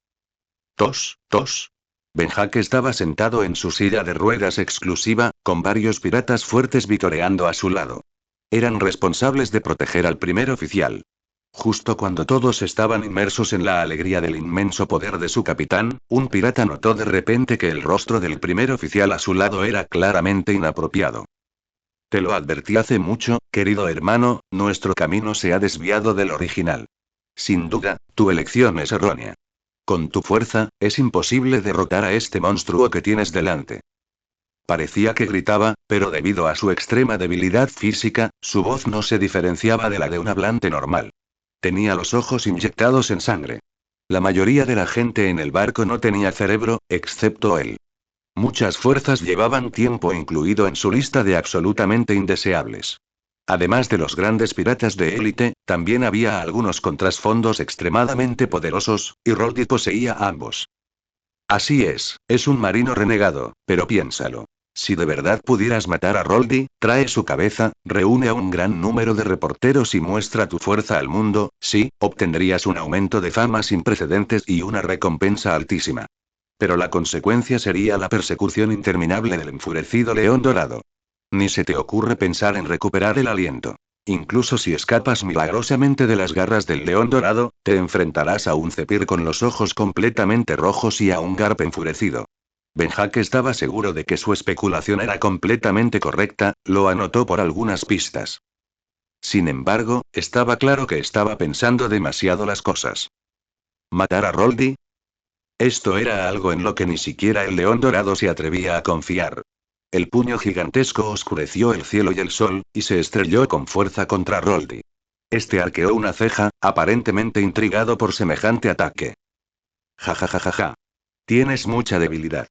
Tos, tos. Benjack estaba sentado en su silla de ruedas exclusiva, con varios piratas fuertes vitoreando a su lado. Eran responsables de proteger al primer oficial. Justo cuando todos estaban inmersos en la alegría del inmenso poder de su capitán, un pirata notó de repente que el rostro del primer oficial a su lado era claramente inapropiado. Te lo advertí hace mucho, querido hermano, nuestro camino se ha desviado del original. Sin duda, tu elección es errónea. Con tu fuerza, es imposible derrotar a este monstruo que tienes delante. Parecía que gritaba, pero debido a su extrema debilidad física, su voz no se diferenciaba de la de un hablante normal. Tenía los ojos inyectados en sangre. La mayoría de la gente en el barco no tenía cerebro, excepto él. Muchas fuerzas llevaban tiempo incluido en su lista de absolutamente indeseables. Además de los grandes piratas de élite, también había algunos con trasfondos extremadamente poderosos, y Roldy poseía a ambos. Así es un marino renegado, pero piénsalo. Si de verdad pudieras matar a Roldy, trae su cabeza, reúne a un gran número de reporteros y muestra tu fuerza al mundo, sí, obtendrías un aumento de fama sin precedentes y una recompensa altísima. Pero la consecuencia sería la persecución interminable del enfurecido león dorado. Ni se te ocurre pensar en recuperar el aliento. Incluso si escapas milagrosamente de las garras del león dorado, te enfrentarás a un Zephyr con los ojos completamente rojos y a un Garp enfurecido. Benjaque estaba seguro de que su especulación era completamente correcta, lo anotó por algunas pistas. Sin embargo, estaba claro que estaba pensando demasiado las cosas. ¿Matar a Roldy? Esto era algo en lo que ni siquiera el león dorado se atrevía a confiar. El puño gigantesco oscureció el cielo y el sol, y se estrelló con fuerza contra Roldy. Este arqueó una ceja, aparentemente intrigado por semejante ataque. Ja ja ja ja ja. Tienes mucha debilidad.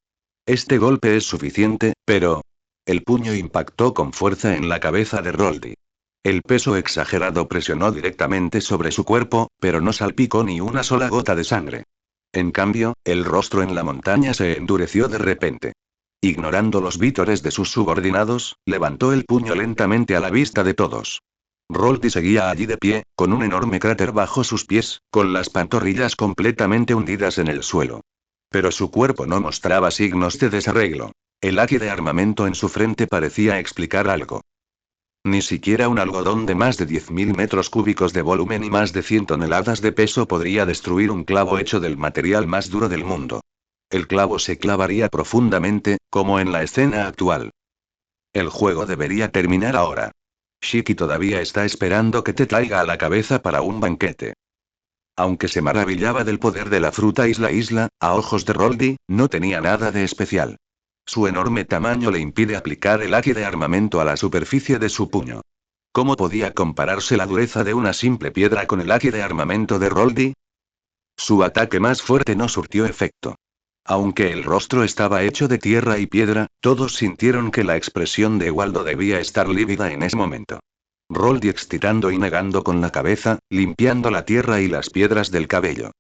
Este golpe es suficiente, pero... El puño impactó con fuerza en la cabeza de Roldy. El peso exagerado presionó directamente sobre su cuerpo, pero no salpicó ni una sola gota de sangre. En cambio, el rostro en la montaña se endureció de repente. Ignorando los vítores de sus subordinados, levantó el puño lentamente a la vista de todos. Roldy seguía allí de pie, con un enorme cráter bajo sus pies, con las pantorrillas completamente hundidas en el suelo. Pero su cuerpo no mostraba signos de desarreglo. El haki de armamento en su frente parecía explicar algo. Ni siquiera un algodón de más de 10.000 metros cúbicos de volumen y más de 100 toneladas de peso podría destruir un clavo hecho del material más duro del mundo. El clavo se clavaría profundamente, como en la escena actual. El juego debería terminar ahora. Shiki todavía está esperando que te traiga a la cabeza para un banquete. Aunque se maravillaba del poder de la fruta isla, a ojos de Roldy, no tenía nada de especial. Su enorme tamaño le impide aplicar el haki de armamento a la superficie de su puño. ¿Cómo podía compararse la dureza de una simple piedra con el haki de armamento de Roldy? Su ataque más fuerte no surtió efecto. Aunque el rostro estaba hecho de tierra y piedra, todos sintieron que la expresión de Waldo debía estar lívida en ese momento. Roldy excitando y negando con la cabeza, limpiando la tierra y las piedras del cabello.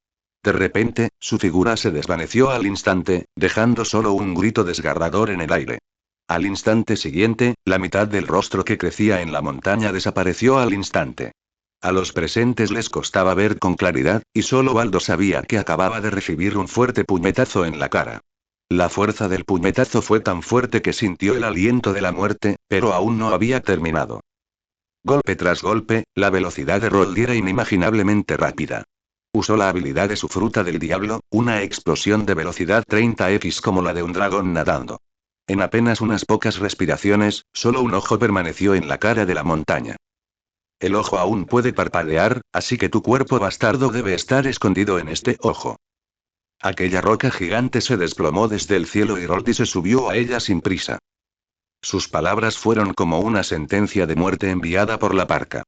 De repente, su figura se desvaneció al instante, dejando solo un grito desgarrador en el aire. Al instante siguiente, la mitad del rostro que crecía en la montaña desapareció al instante. A los presentes les costaba ver con claridad, y solo Waldo sabía que acababa de recibir un fuerte puñetazo en la cara. La fuerza del puñetazo fue tan fuerte que sintió el aliento de la muerte, pero aún no había terminado. Golpe tras golpe, la velocidad de Roldy era inimaginablemente rápida. Usó la habilidad de su fruta del diablo, una explosión de velocidad 30x como la de un dragón nadando. En apenas unas pocas respiraciones, solo un ojo permaneció en la cara de la montaña. El ojo aún puede parpadear, así que tu cuerpo bastardo debe estar escondido en este ojo. Aquella roca gigante se desplomó desde el cielo y Roldy se subió a ella sin prisa. Sus palabras fueron como una sentencia de muerte enviada por la parca.